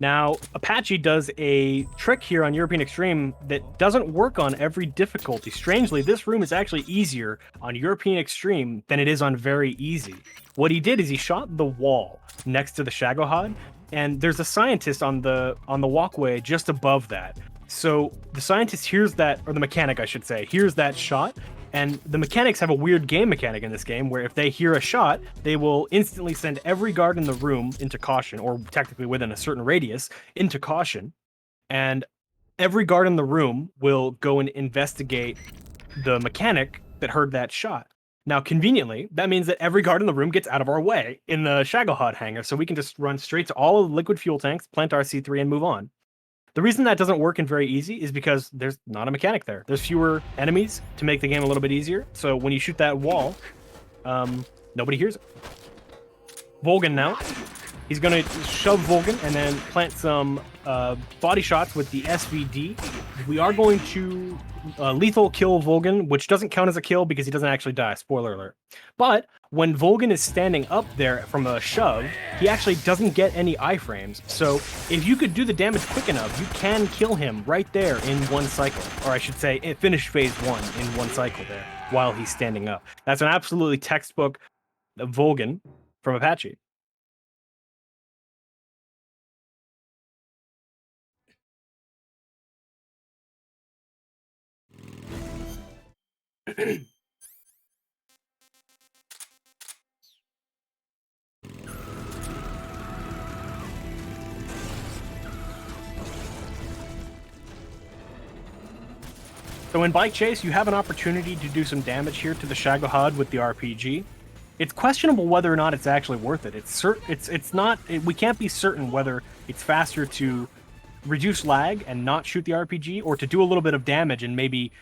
Now, Apache does a trick here on European Extreme that doesn't work on every difficulty. Strangely, this room is actually easier on European Extreme than it is on Very Easy. What he did is he shot the wall next to the Shagohod, and there's a scientist on the walkway just above that. So the scientist hears that, or the mechanic, I should say, hears that shot, and the mechanics have a weird game mechanic in this game where if they hear a shot, they will instantly send every guard in the room into caution, or technically within a certain radius, into caution. And every guard in the room will go and investigate the mechanic that heard that shot. Now, conveniently, that means that every guard in the room gets out of our way in the Shagohod hangar, so we can just run straight to all of the liquid fuel tanks, plant our C3, and move on. The reason that doesn't work in Very Easy is because there's not a mechanic there. There's fewer enemies to make the game a little bit easier. So when you shoot that wall, nobody hears it. Volgan now. He's going to shove Volgan and then plant some body shots with the SVD. We are going to lethal kill Volgan, which doesn't count as a kill because he doesn't actually die. Spoiler alert. But when Volgan is standing up there from a shove, he actually doesn't get any iframes. So if you could do the damage quick enough, you can kill him right there in one cycle. Or I should say, finish phase 1 in one cycle there while he's standing up. That's an absolutely textbook Volgan from Apache. So in Bike Chase, you have an opportunity to do some damage here to the Shagohod with the RPG. It's questionable whether or not it's actually worth it. We can't be certain whether it's faster to reduce lag and not shoot the RPG, or to do a little bit of damage and maybe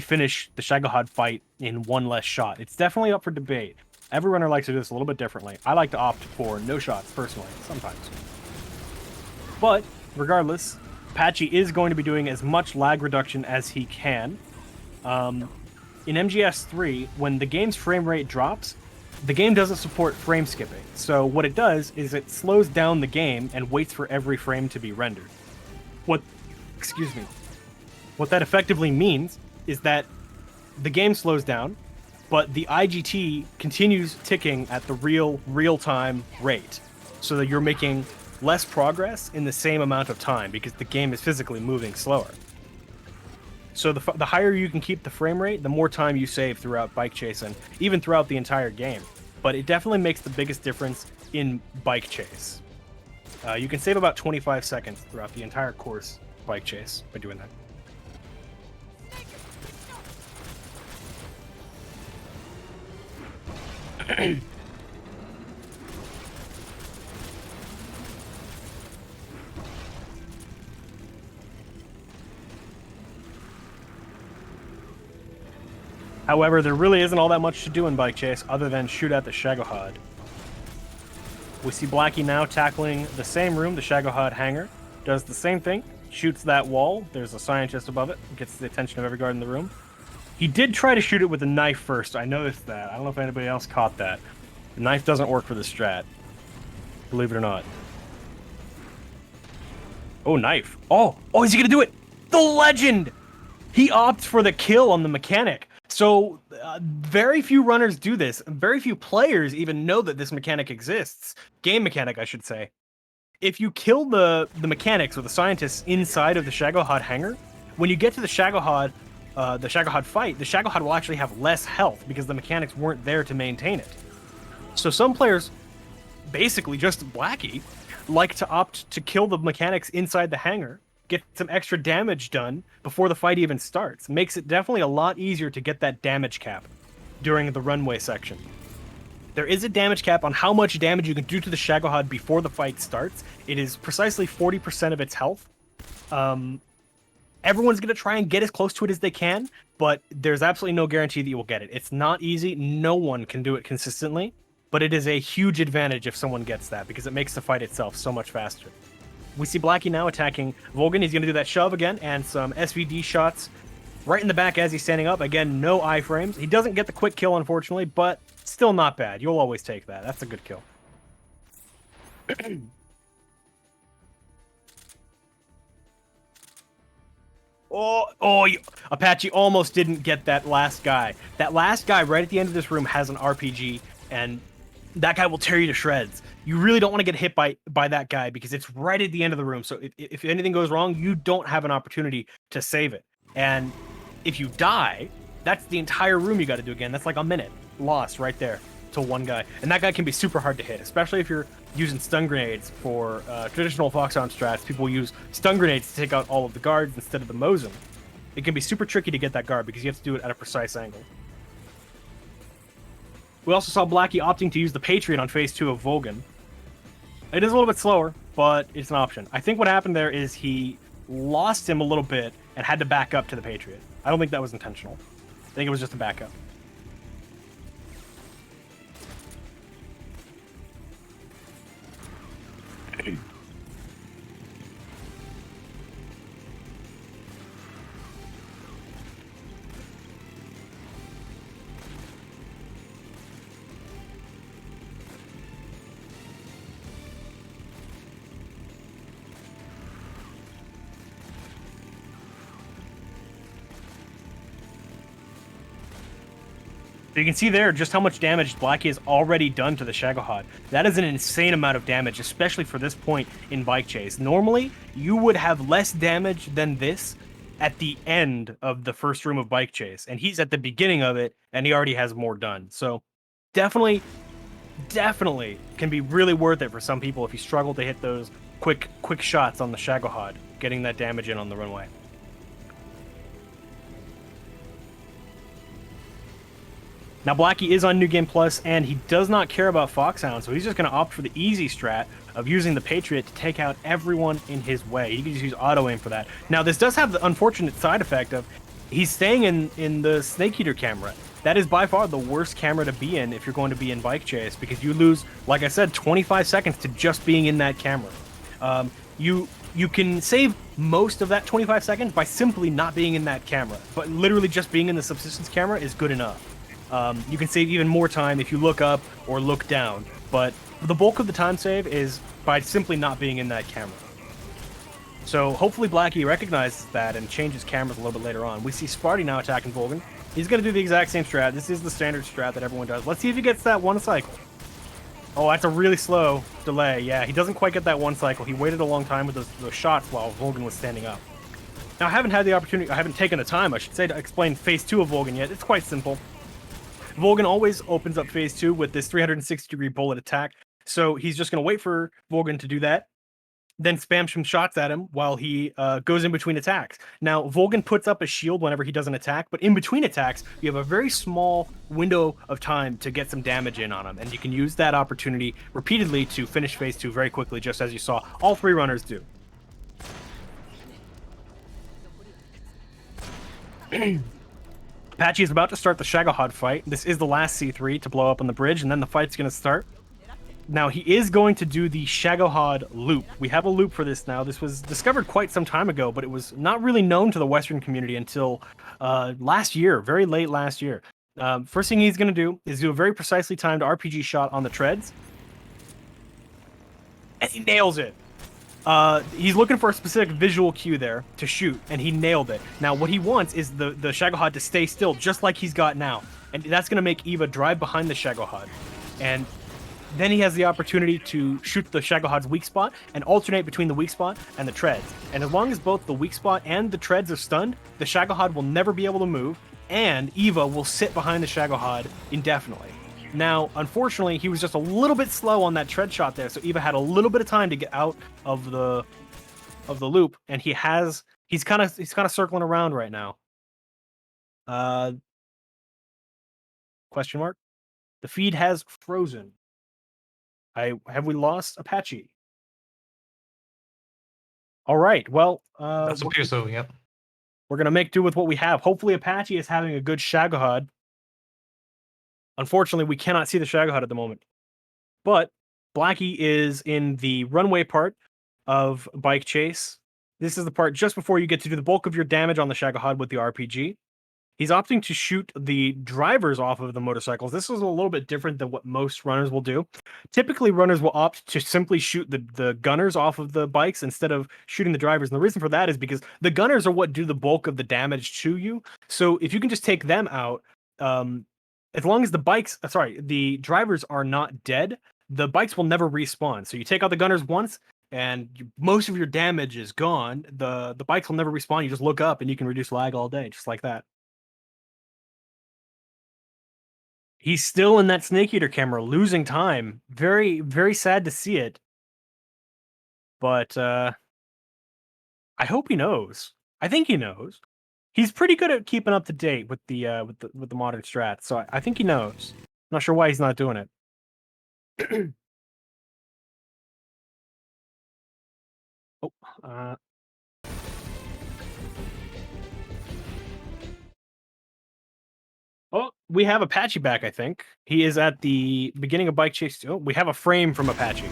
finish the Shagohod fight in one less shot. It's definitely up for debate. Every runner likes to do this a little bit differently. I like to opt for no shots personally, sometimes. But regardless, Apache is going to be doing as much lag reduction as he can. In MGS3, when the game's frame rate drops, the game doesn't support frame skipping. So what it does is it slows down the game and waits for every frame to be rendered. What that effectively means is that the game slows down, but the IGT continues ticking at the real-time rate, so that you're making less progress in the same amount of time because the game is physically moving slower. So the higher you can keep the frame rate, the more time you save throughout Bike Chase and even throughout the entire game. But it definitely makes the biggest difference in Bike Chase. You can save about 25 seconds throughout the entire course bike chase by doing that. However, there really isn't all that much to do in bike chase other than shoot at the Shagohod. We see BlackyY now tackling the same room, the Shagohod hangar. Does the same thing, shoots that wall. There's a scientist above it, gets the attention of every guard in the room. He did try to shoot it with a knife first. I noticed that. I don't know if anybody else caught that. The knife doesn't work for the strat, believe it or not. Oh, knife. Oh, is he gonna do it? The legend! He opts for the kill on the mechanic. So very few runners do this. Very few players even know that this mechanic exists. Game mechanic, I should say. If you kill the mechanics or the scientists inside of the Shagohod hangar, when you get to the Shagohod fight, the Shagohod will actually have less health because the mechanics weren't there to maintain it. So some players, basically just BlackyY, like to opt to kill the mechanics inside the hangar, get some extra damage done before the fight even starts. Makes it definitely a lot easier to get that damage cap during the runway section. There is a damage cap on how much damage you can do to the Shagohod before the fight starts. It is precisely 40% of its health. Everyone's going to try and get as close to it as they can, but there's absolutely no guarantee that you will get it. It's not easy. No one can do it consistently, but it is a huge advantage if someone gets that because it makes the fight itself so much faster. We see BlackyY now attacking Volgan. He's going to do that shove again and some SVD shots right in the back as he's standing up. Again, no iframes. He doesn't get the quick kill, unfortunately, but still not bad. You'll always take that. That's a good kill. Apache almost didn't get that last guy. That last guy right at the end of this room has an RPG, and that guy will tear you to shreds. You really don't want to get hit by that guy because it's right at the end of the room. So if anything goes wrong, you don't have an opportunity to save it. And if you die, that's the entire room you got to do again. That's like a minute lost right there to one guy. And that guy can be super hard to hit, especially if you're using stun grenades for traditional Foxhound strats. People use stun grenades to take out all of the guards instead of the Mosin. It can be super tricky to get that guard because you have to do it at a precise angle. We also saw BlackyY opting to use the Patriot on phase 2 of Volgan. It is a little bit slower, but it's an option. I think what happened there is he lost him a little bit and had to back up to the Patriot. I don't think that was intentional. I think it was just a backup. So you can see there just how much damage BlackyY has already done to the Shagohod. That is an insane amount of damage, especially for this point in Bike Chase. Normally, you would have less damage than this at the end of the first room of Bike Chase, and he's at the beginning of it, and he already has more done. So definitely can be really worth it for some people if you struggle to hit those quick shots on the Shagohod, getting that damage in on the runway. Now, BlackyY is on New Game Plus, and he does not care about Foxhound, so he's just going to opt for the easy strat of using the Patriot to take out everyone in his way. He can just use auto-aim for that. Now, this does have the unfortunate side effect of he's staying in the Snake Eater camera. That is by far the worst camera to be in if you're going to be in Bike Chase, because you lose, like I said, 25 seconds to just being in that camera. You can save most of that 25 seconds by simply not being in that camera, but literally just being in the subsistence camera is good enough. You can save even more time if you look up or look down, but the bulk of the time save is by simply not being in that camera. So hopefully BlackyY recognizes that and changes cameras a little bit later on. We see Spartyy now attacking Volgan. He's going to do the exact same strat. This is the standard strat that everyone does. Let's see if he gets that one cycle. Oh, that's a really slow delay. Yeah, he doesn't quite get that one cycle. He waited a long time with those shots while Volgan was standing up. Now, I haven't had the opportunity, I haven't taken the time, I should say, to explain phase 2 of Volgan yet. It's quite simple. Volgan always opens up phase 2 with this 360-degree bullet attack, so he's just going to wait for Volgan to do that. then spam some shots at him while he goes in between attacks. Now, Volgan puts up a shield whenever he does an attack, but in between attacks, you have a very small window of time to get some damage in on him, and you can use that opportunity repeatedly to finish phase 2 very quickly, just as you saw all 3 runners do. Apache is about to start the Shagohod fight. This is the last C3 to blow up on the bridge, and then the fight's going to start. Now, he is going to do the Shagohod Loop. We have a loop for this now. This was discovered quite some time ago, but it was not really known to the Western community until last year, very late last year. First thing he's going to do is do a very precisely timed RPG shot on the treads. And he nails it. He's looking for a specific visual cue there to shoot, and he nailed it. Now, what he wants is the Shagohod to stay still, just like he's got now. And that's going to make Eva drive behind the Shagohod. And then he has the opportunity to shoot the Shagohod's weak spot and alternate between the weak spot and the treads. And as long as both the weak spot and the treads are stunned, the Shagohod will never be able to move, and Eva will sit behind the Shagohod indefinitely. Now, unfortunately, he was just a little bit slow on that tread shot there, so Eva had a little bit of time to get out of the loop, and he's kind of circling around right now. Question mark? The feed has frozen. Have we lost Apache? All right. Well, that appears so. Yep. We're gonna make do with what we have. Hopefully, Apache is having a good Shagohod. Unfortunately, we cannot see the Shagohod at the moment. But Blacky is in the runway part of Bike Chase. This is the part just before you get to do the bulk of your damage on the Shagohod with the RPG. He's opting to shoot the drivers off of the motorcycles. This is a little bit different than what most runners will do. Typically, runners will opt to simply shoot the gunners off of the bikes instead of shooting the drivers. And the reason for that is because the gunners are what do the bulk of the damage to you. So if you can just take them out, as long as the drivers are not dead, the bikes will never respawn. So you take out the gunners once, and most of your damage is gone. The bikes will never respawn. You just look up, and you can reduce lag all day, just like that. He's still in that Snake Eater camera, losing time. Very, very sad to see it. But I hope he knows. I think he knows. He's pretty good at keeping up to date with the modern strats, so I think he knows. I'm not sure why he's not doing it. Oh, we have Apache back, I think. He is at the beginning of Bike Chase 2. Oh, we have a frame from Apache.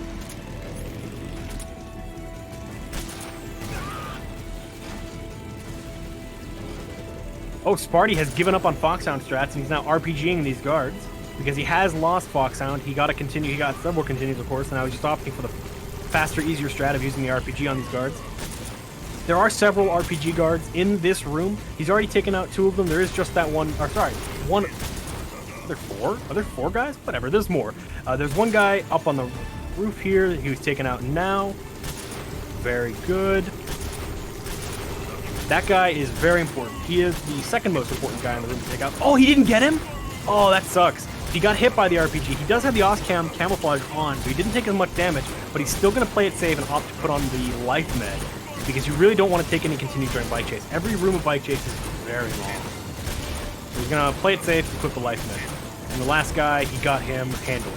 Oh, Spartyy has given up on Foxhound strats, and he's now RPGing these guards. Because he has lost Foxhound. He got a continue. He got several continues, of course, and now he's just opting for the faster, easier strat of using the RPG on these guards. There are several RPG guards in this room. He's already taken out 2 of them. There is just that one. Or sorry, one. Are there 4? Are there 4 guys? Whatever. There's more. There's one guy up on the roof here. He was taken out now. Very good. That guy is very important. He is the second most important guy in the room to take out. Oh, he didn't get him? Oh, that sucks. He got hit by the RPG. He does have the Oscam camouflage on, so he didn't take as much damage, but he's still going to play it safe and opt to put on the life med, because you really don't want to take any continues during Bike Chase. Every room of Bike Chase is very long. So he's going to play it safe and equip the life med. And the last guy, he got him handled.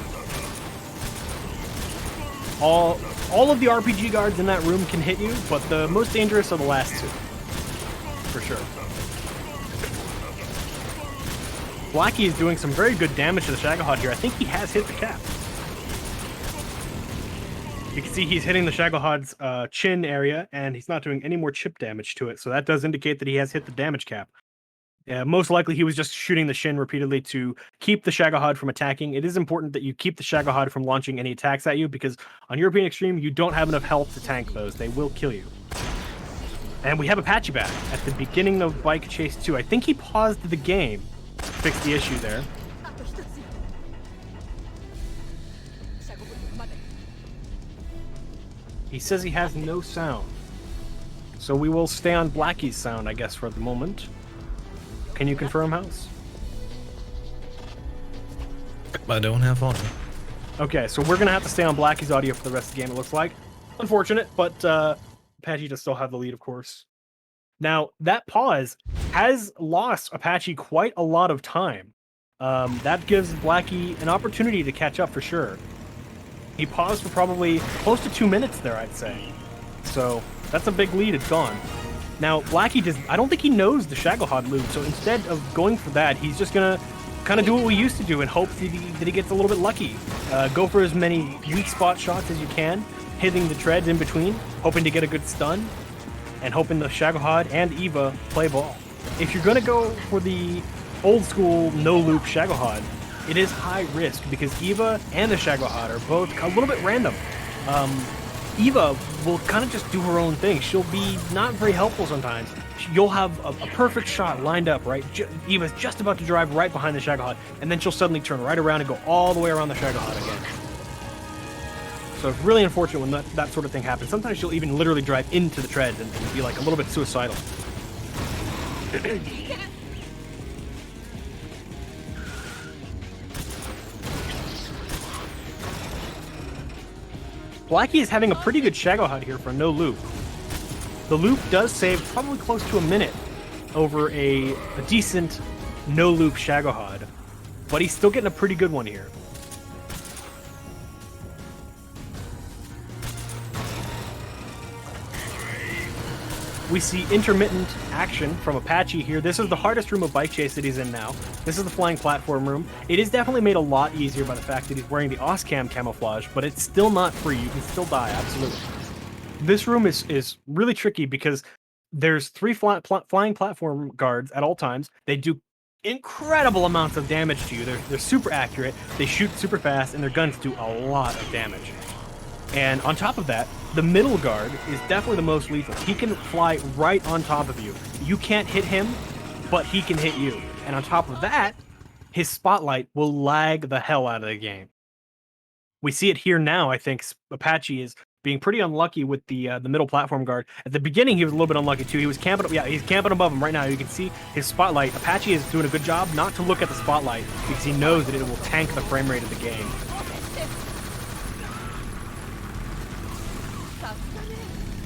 All of the RPG guards in that room can hit you, but the most dangerous are the last 2. For sure. Blacky is doing some very good damage to the Shagohod here. I think he has hit the cap. You can see he's hitting the Shagohod's chin area, and he's not doing any more chip damage to it, so that does indicate that he has hit the damage cap. Most likely he was just shooting the shin repeatedly to keep the Shagohod from attacking. It is important that you keep the Shagohod from launching any attacks at you, because on European Extreme, you don't have enough health to tank those. They will kill you. And we have Apache back at the beginning of Bike Chase 2. I think he paused the game to fix the issue there. He says he has no sound. So we will stay on Blacky's sound, I guess, for the moment. Can you confirm, House? I don't have audio. Okay, so we're going to have to stay on Blacky's audio for the rest of the game, it looks like. Unfortunate, but Apache does still have the lead, of course. Now, that pause has lost Apache quite a lot of time. That gives Blacky an opportunity to catch up for sure. He paused for probably close to 2 minutes there, I'd say. So that's a big lead, it's gone. Now, Blacky I don't think he knows the Shagohod Loop, so instead of going for that, he's just gonna kind of do what we used to do and hope that he gets a little bit lucky. Go for as many weak spot shots as you can, hitting the treads in between, hoping to get a good stun, and hoping the Shagohod and Eva play ball. If you're gonna go for the old school no-loop Shagohod, it is high risk because Eva and the Shagohod are both a little bit random. Eva will kind of just do her own thing. She'll be not very helpful sometimes. You'll have a perfect shot lined up, right? Eva's just about to drive right behind the Shagohod, and then she'll suddenly turn right around and go all the way around the Shagohod again. So it's really unfortunate when that sort of thing happens. Sometimes she'll even literally drive into the treads and be like a little bit suicidal. Blacky is having a pretty good Shagohod here for no loop. The loop does save probably close to a minute over a decent no loop Shagohod, but he's still getting a pretty good one here. We see intermittent action from Apache here. This is the hardest room of Bike Chase that he's in now. This is the flying platform room. It is definitely made a lot easier by the fact that he's wearing the Oscam camouflage, but it's still not free. You can still die, absolutely. This room is really tricky because there's 3 flying platform guards at all times. They do incredible amounts of damage to you. They're super accurate, they shoot super fast, and their guns do a lot of damage. And on top of that, the middle guard is definitely the most lethal. He can fly right on top of you. You can't hit him, but he can hit you. And on top of that, his spotlight will lag the hell out of the game. We see it here now. I think Apache is being pretty unlucky with the middle platform guard. At the beginning, he was a little bit unlucky too. He was camping, yeah, he's camping above him right now. You can see his spotlight. Apache is doing a good job not to look at the spotlight because he knows that it will tank the frame rate of the game.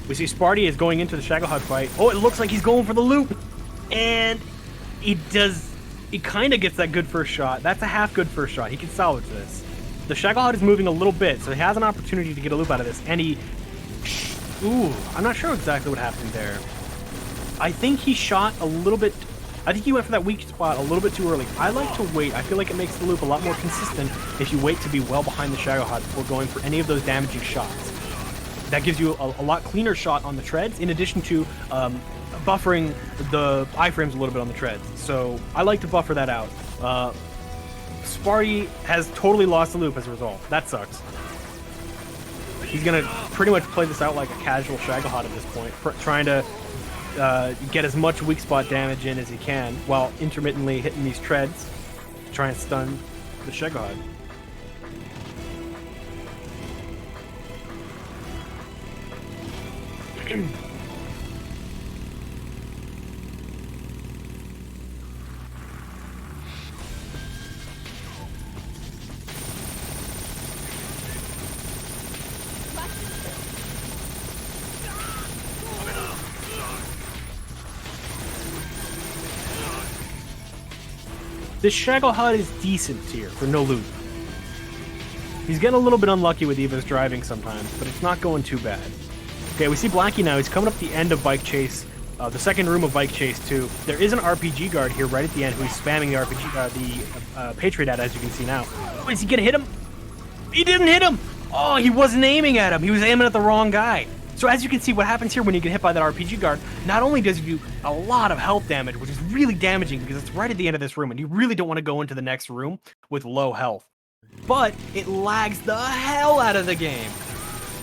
We see Spartyy is going into the Shagohod fight. Oh, it looks like he's going for the loop. And he kind of gets that good first shot. That's a half good first shot. He can salvage this. The Shagohod is moving a little bit, so he has an opportunity to get a loop out of this. And ooh, I'm not sure exactly what happened there. I think he shot a little bit, I think he went for that weak spot a little bit too early. I like to wait. I feel like it makes the loop a lot more consistent if you wait to be well behind the Shagohod before going for any of those damaging shots. That gives you a lot cleaner shot on the treads, in addition to buffering the iframes a little bit on the treads. So I like to buffer that out. Spartyy has totally lost the loop as a result. That sucks. He's going to pretty much play this out like a casual Shagohod at this point, trying to get as much weak spot damage in as he can, while intermittently hitting these treads to try and stun the Shagohod. This Shagohod is decent here for no loop. He's getting a little bit unlucky with Eva's driving sometimes, but it's not going too bad. Okay, we see Blacky now. He's coming up the end of Bike Chase, the second room of Bike Chase 2. There is an RPG guard here right at the end who's spamming the RPG, Patriot at, as you can see now. Oh, is he gonna hit him? He didn't hit him! Oh, he wasn't aiming at him. He was aiming at the wrong guy. So as you can see, what happens here when you get hit by that RPG guard, not only does it do a lot of health damage, which is really damaging because it's right at the end of this room, and you really don't want to go into the next room with low health, but it lags the hell out of the game.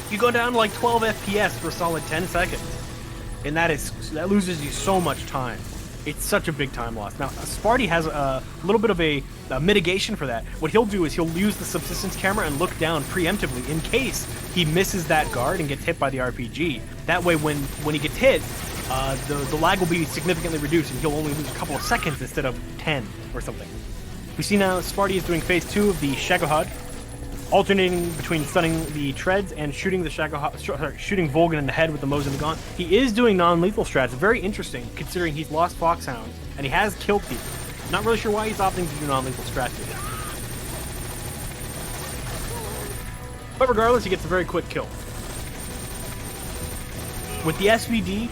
You go down to like 12 FPS for a solid 10 seconds, and that loses you so much time. It's such a big time loss. Now, Spartyy has a little bit of a mitigation for that. What he'll do is he'll use the subsistence camera and look down preemptively in case he misses that guard and gets hit by the RPG. That way, when he gets hit, the lag will be significantly reduced, and he'll only lose a couple of seconds instead of 10 or something. We see now Spartyy is doing phase 2 of the Shagohod. alternating between stunning the treads and shooting the shooting Volgan in the head with the Mosin Nagant. He is doing non-lethal strats. Very interesting, considering he's lost Foxhound and he has killed people. Not really sure why he's opting to do non-lethal strats here. But regardless, he gets a very quick kill. With the SVD,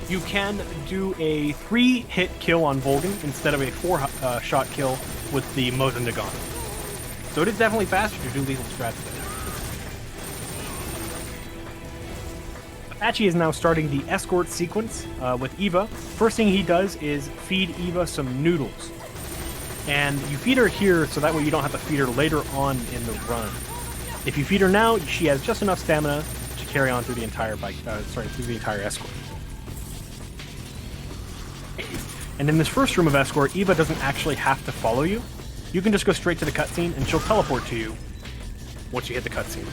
you can do a 3-hit kill on Volgan instead of a 4-shot kill with the Mosin Nagant. So it is definitely faster to do lethal strats there. Apache is now starting the Escort Sequence with Eva. First thing he does is feed Eva some noodles. And you feed her here so that way you don't have to feed her later on in the run. If you feed her now, she has just enough stamina to carry on through the entire through the entire escort. And in this first room of Escort, Eva doesn't actually have to follow you. You can just go straight to the cutscene and she'll teleport to you once you hit the cutscene.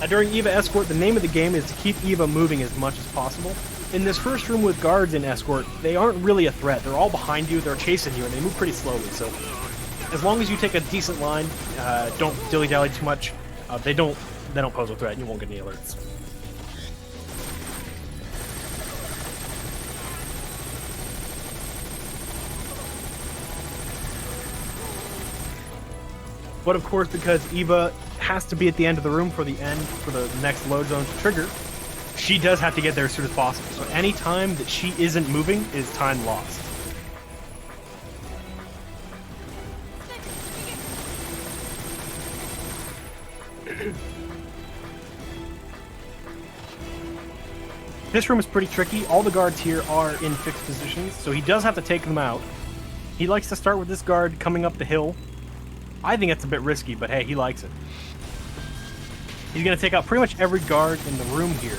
During Eva Escort, the name of the game is to keep Eva moving as much as possible. In this first room with guards in Escort, they aren't really a threat. They're all behind you, they're chasing you, and they move pretty slowly. So as long as you take a decent line, don't dilly-dally too much, they don't pose a threat and you won't get any alerts. But of course, because Eva has to be at the end of the room for the next load zone to trigger, she does have to get there as soon as possible. So any time that she isn't moving is time lost. This room is pretty tricky. All the guards here are in fixed positions, so he does have to take them out. He likes to start with this guard coming up the hill. I think it's a bit risky, but hey, he likes it. He's going to take out pretty much every guard in the room here.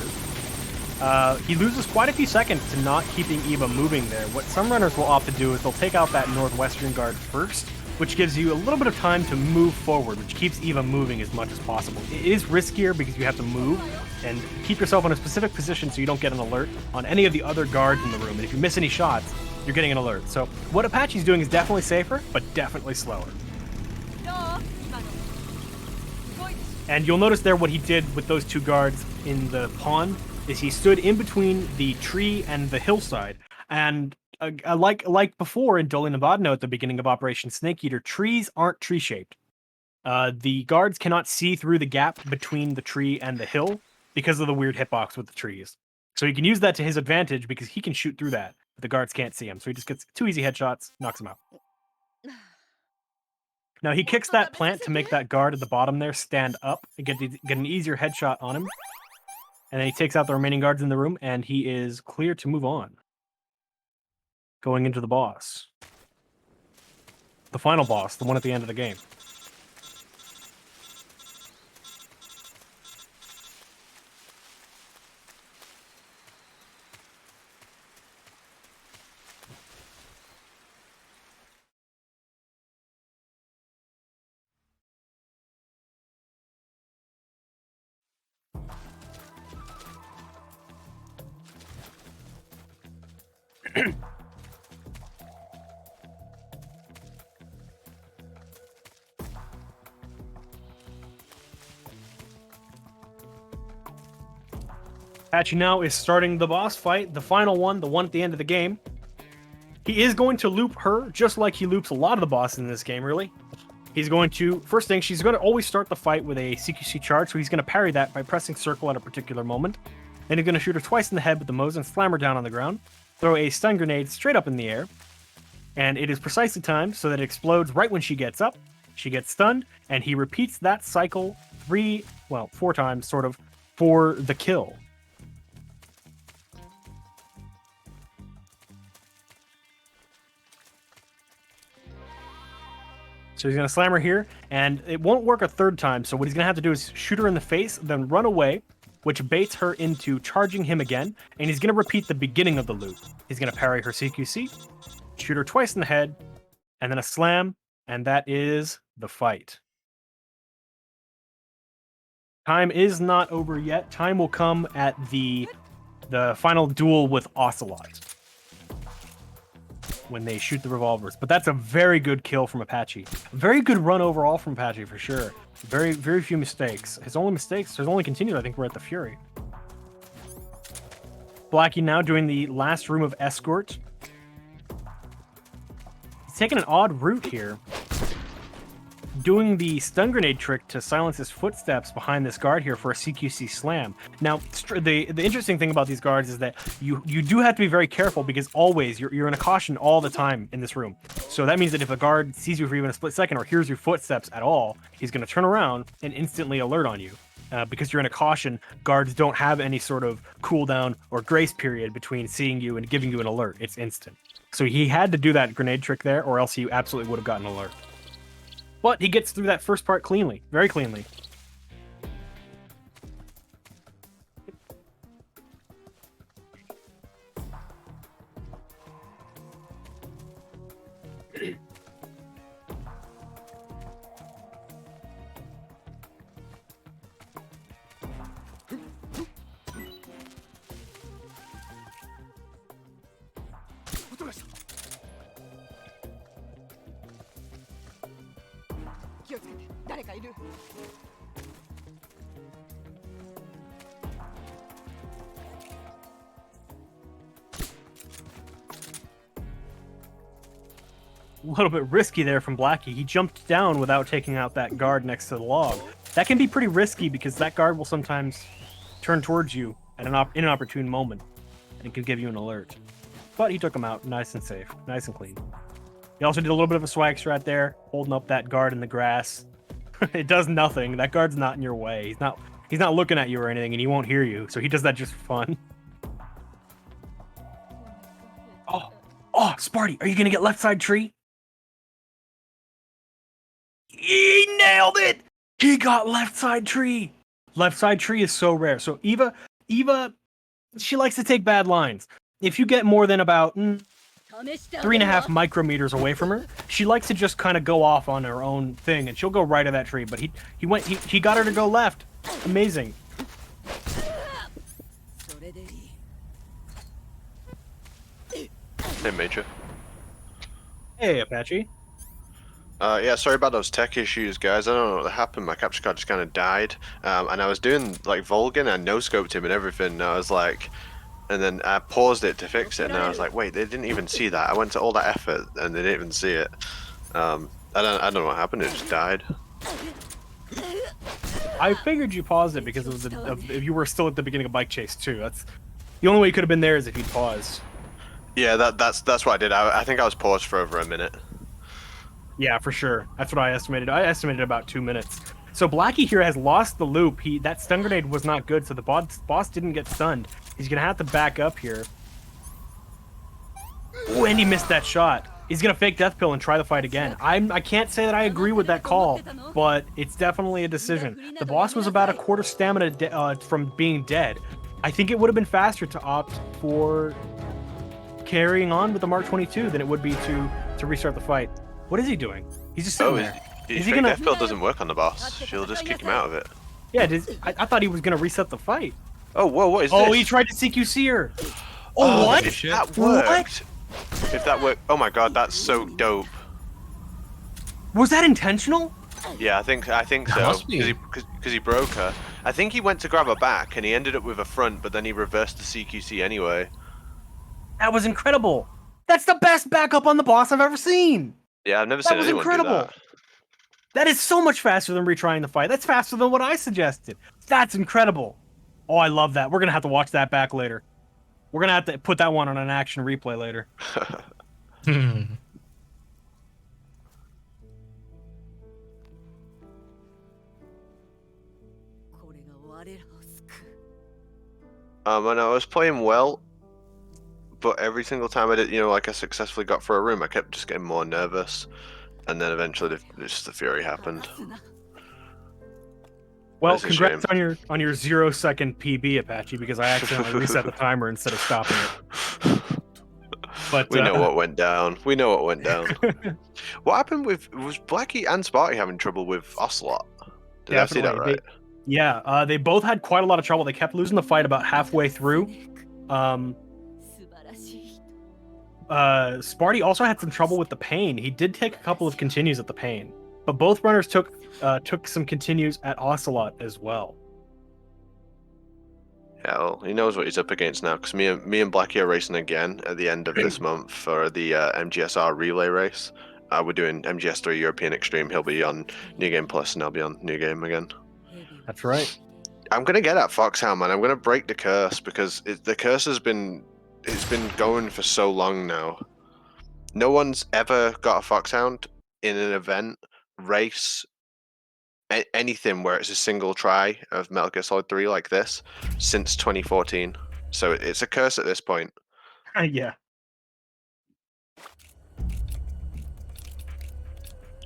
He loses quite a few seconds to not keeping Eva moving there. What some runners will opt to do is they'll take out that northwestern guard first, which gives you a little bit of time to move forward, which keeps Eva moving as much as possible. It is riskier because you have to move and keep yourself in a specific position so you don't get an alert on any of the other guards in the room. And if you miss any shots, you're getting an alert. So what Apache's doing is definitely safer, but definitely slower. And you'll notice there what he did with those two guards in the pond is he stood in between the tree and the hillside. And like before in Doli Navadno at the beginning of Operation Snake Eater, trees aren't tree-shaped. The guards cannot see through the gap between the tree and the hill because of the weird hitbox with the trees. So he can use that to his advantage because he can shoot through that, but the guards can't see him. So he just gets 2 easy headshots, knocks him out. Now he kicks that plant to make that guard at the bottom there stand up and get an easier headshot on him. And then he takes out the remaining guards in the room, and he is clear to move on. Going into the boss. The final boss, the one at the end of the game. Apache now is starting the boss fight, the final one, the one at the end of the game. He is going to loop her, just like he loops a lot of the bosses in this game, really. He's going to, first thing, she's going to always start the fight with a CQC charge, so he's going to parry that by pressing circle at a particular moment. Then he's going to shoot her twice in the head with the Mosin, slam her down on the ground, throw a stun grenade straight up in the air, and it is precisely timed so that it explodes right when she gets up. She gets stunned, and he repeats that cycle 4 times, sort of, for the kill. So he's going to slam her here, and it won't work a third time. So what he's going to have to do is shoot her in the face, then run away, which baits her into charging him again, and he's going to repeat the beginning of the loop. He's going to parry her CQC, shoot her twice in the head, and then a slam, and that is the fight. Time is not over yet. Time will come at the final duel with Ocelot, when they shoot the revolvers. But that's a very good kill from Apache. Very good run overall from Apache, for sure. Very, very few mistakes. His only continued, I think, were at the Fury. BlackyY now doing the last room of Escort. He's taking an odd route here, doing the stun grenade trick to silence his footsteps behind this guard here for a CQC slam. Now, the interesting thing about these guards is that you do have to be very careful, because always you're in a caution all the time in this room. So that means that if a guard sees you for even a split second or hears your footsteps at all, he's going to turn around and instantly alert on you. Because you're in a caution, guards don't have any sort of cooldown or grace period between seeing you and giving you an alert. It's instant. So he had to do that grenade trick there, or else he absolutely would have gotten an alert. But he gets through that first part cleanly, very cleanly. A little bit risky there from BlackyY. He jumped down without taking out that guard next to the log. That can be pretty risky, because that guard will sometimes turn towards you at in an opportune moment, and can give you an alert. But he took him out nice and safe, nice and clean. He also did a little bit of a swag strat there, holding up that guard in the grass. It does nothing. That guard's not in your way. He's not looking at you or anything, and he won't hear you. So he does that just for fun. Oh, Spartyy, are you gonna get left side tree? He nailed it! He got left side tree. Left side tree is so rare. So Eva, she likes to take bad lines. If you get more than about 3.5 micrometers away from her, she likes to just kind of go off on her own thing, and she'll go right of that tree. But he got her to go left. Amazing. Hey, Major. Hey, Apache. Yeah, sorry about those tech issues, guys. I don't know what happened. My capture card just kind of died. And I was doing, like, Volgan, and no-scoped him and everything, and I was like... And then I paused it to fix it, and I was like, wait, they didn't even see that. I went to all that effort, and they didn't even see it. I don't know what happened. It just died. I figured you paused it because if you were still at the beginning of Bike Chase 2. That's the only way you could have been there, is if you'd paused. Yeah, that's what I did. I think I was paused for over a minute. Yeah, for sure. That's what I estimated. I estimated about 2 minutes. So BlackyY here has lost the loop. That stun grenade was not good, so the boss didn't get stunned. He's gonna have to back up here. Ooh, and he missed that shot. He's gonna fake death pill and try the fight again. I can't say that I agree with that call, but it's definitely a decision. The boss was about a quarter stamina from being dead. I think it would have been faster to opt for carrying on with the Mark 22 than it would be to restart the fight. What is he doing? He's just sitting there. Is he gonna... Death pill doesn't work on the boss. She'll just kick him out of it. Yeah, I thought he was gonna reset the fight. Oh, whoa, what is this? Oh, he tried to CQC her. Oh, what? If that worked. If that worked. Oh my god, that's so dope. Was that intentional? Yeah, I think so. Because he broke her. I think he went to grab her back, and he ended up with a front, but then he reversed the CQC anyway. That was incredible. That's the best backup on the boss I've ever seen. Yeah, I've never seen anyone do that. That is so much faster than retrying the fight. That's faster than what I suggested. That's incredible. Oh, I love that. We're going to have to watch that back later. We're going to have to put that one on an action replay later. And I was playing well, but every single time I did, like I successfully got through a room, I kept just getting more nervous. and then eventually just the Fury happened. Well, It's a congrats shame. on your 0-second PB, Apache, because I accidentally reset the timer instead of stopping it. But We know what went down. We know what went down. What happened was Blackie and Spartyy having trouble with Ocelot? Did I see that definitely, right? they both had quite a lot of trouble. They kept losing the fight about halfway through. Spartyy also had some trouble with the pain. He did take a couple of continues at the pain, but both runners took some continues at Ocelot as well. Yeah, well, he knows what he's up against now. Because me and Blackie are racing again at the end of this month for the MGSR relay race. We're doing MGS3 European Extreme. He'll be on New Game Plus, and I'll be on New Game again. That's right. I'm gonna get that Foxhound, man. I'm gonna break the curse because the curse has been going for so long now. No one's ever got a Foxhound in an event, race, anything where it's a single try of Metal Gear Solid 3 like this since 2014. So it's a curse at this point. Yeah.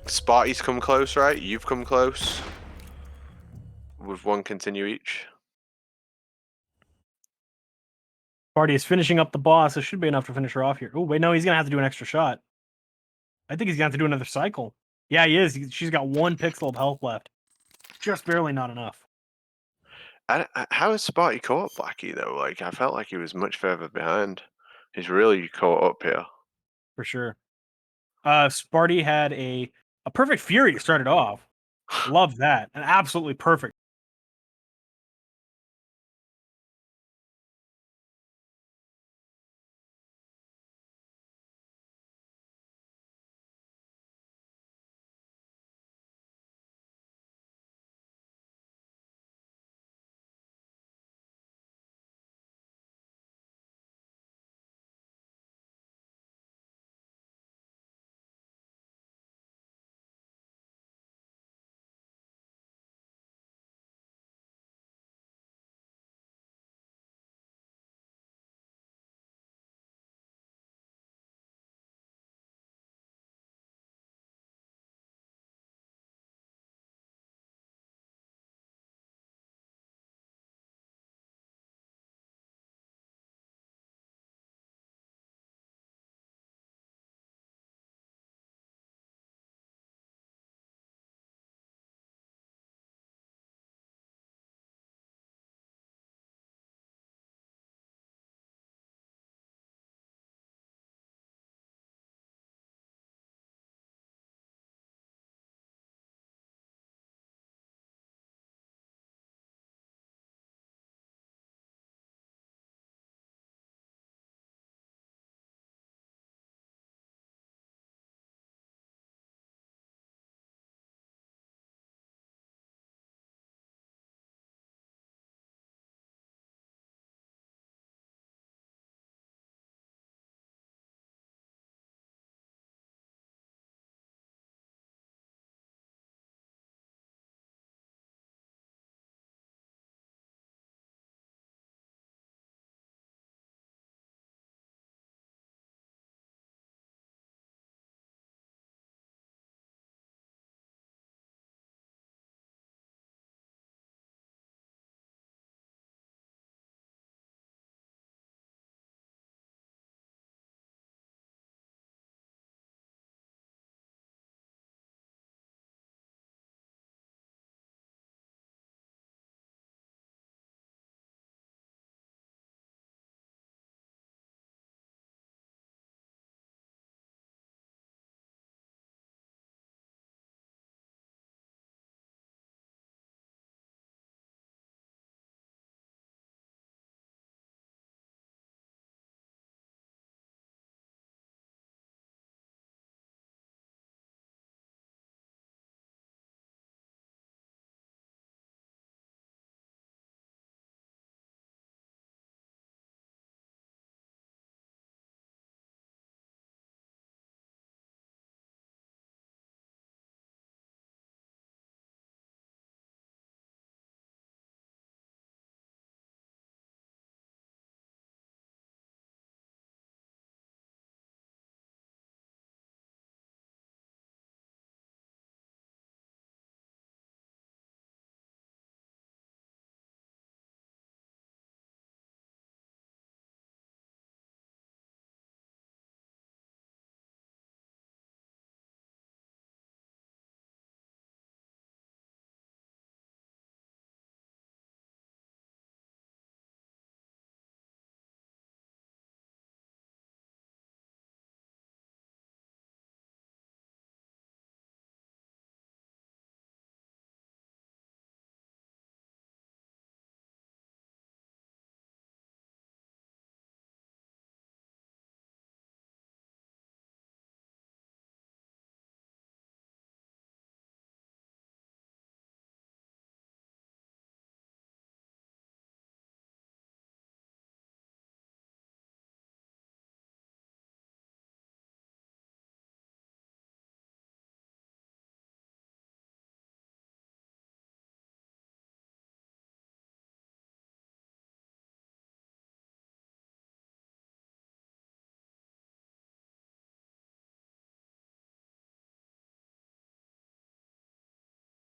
Sparty's come close, right? You've come close with one continue each. Spartyy is finishing up the boss. It should be enough to finish her off here. Oh, wait, no, he's going to have to do an extra shot. I think he's going to have to do another cycle. Yeah, he is. She's got 1 pixel of health left. Just barely not enough. How has Spartyy caught Blackie, though? Like, I felt like he was much further behind. He's really caught up here. For sure. Spartyy had a perfect Fury to start it off. Love that. An absolutely perfect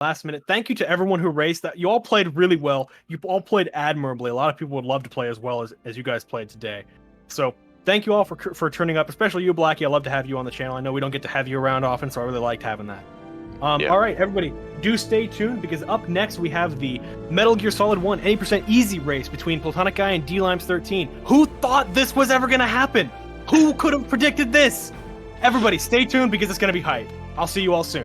last minute. Thank you to everyone who raced that. You all played really well. You all played admirably. A lot of people would love to play as well as you guys played today. So thank you all for turning up, especially you, Blackie. I love to have you on the channel. I know we don't get to have you around often, so I really liked having that. Yeah. All right, everybody, do stay tuned because up next we have the Metal Gear Solid 1 80% easy race between Platonic Guy and D-Limes 13. Who thought this was ever going to happen? Who could have predicted this? Everybody, stay tuned because it's going to be hype. I'll see you all soon.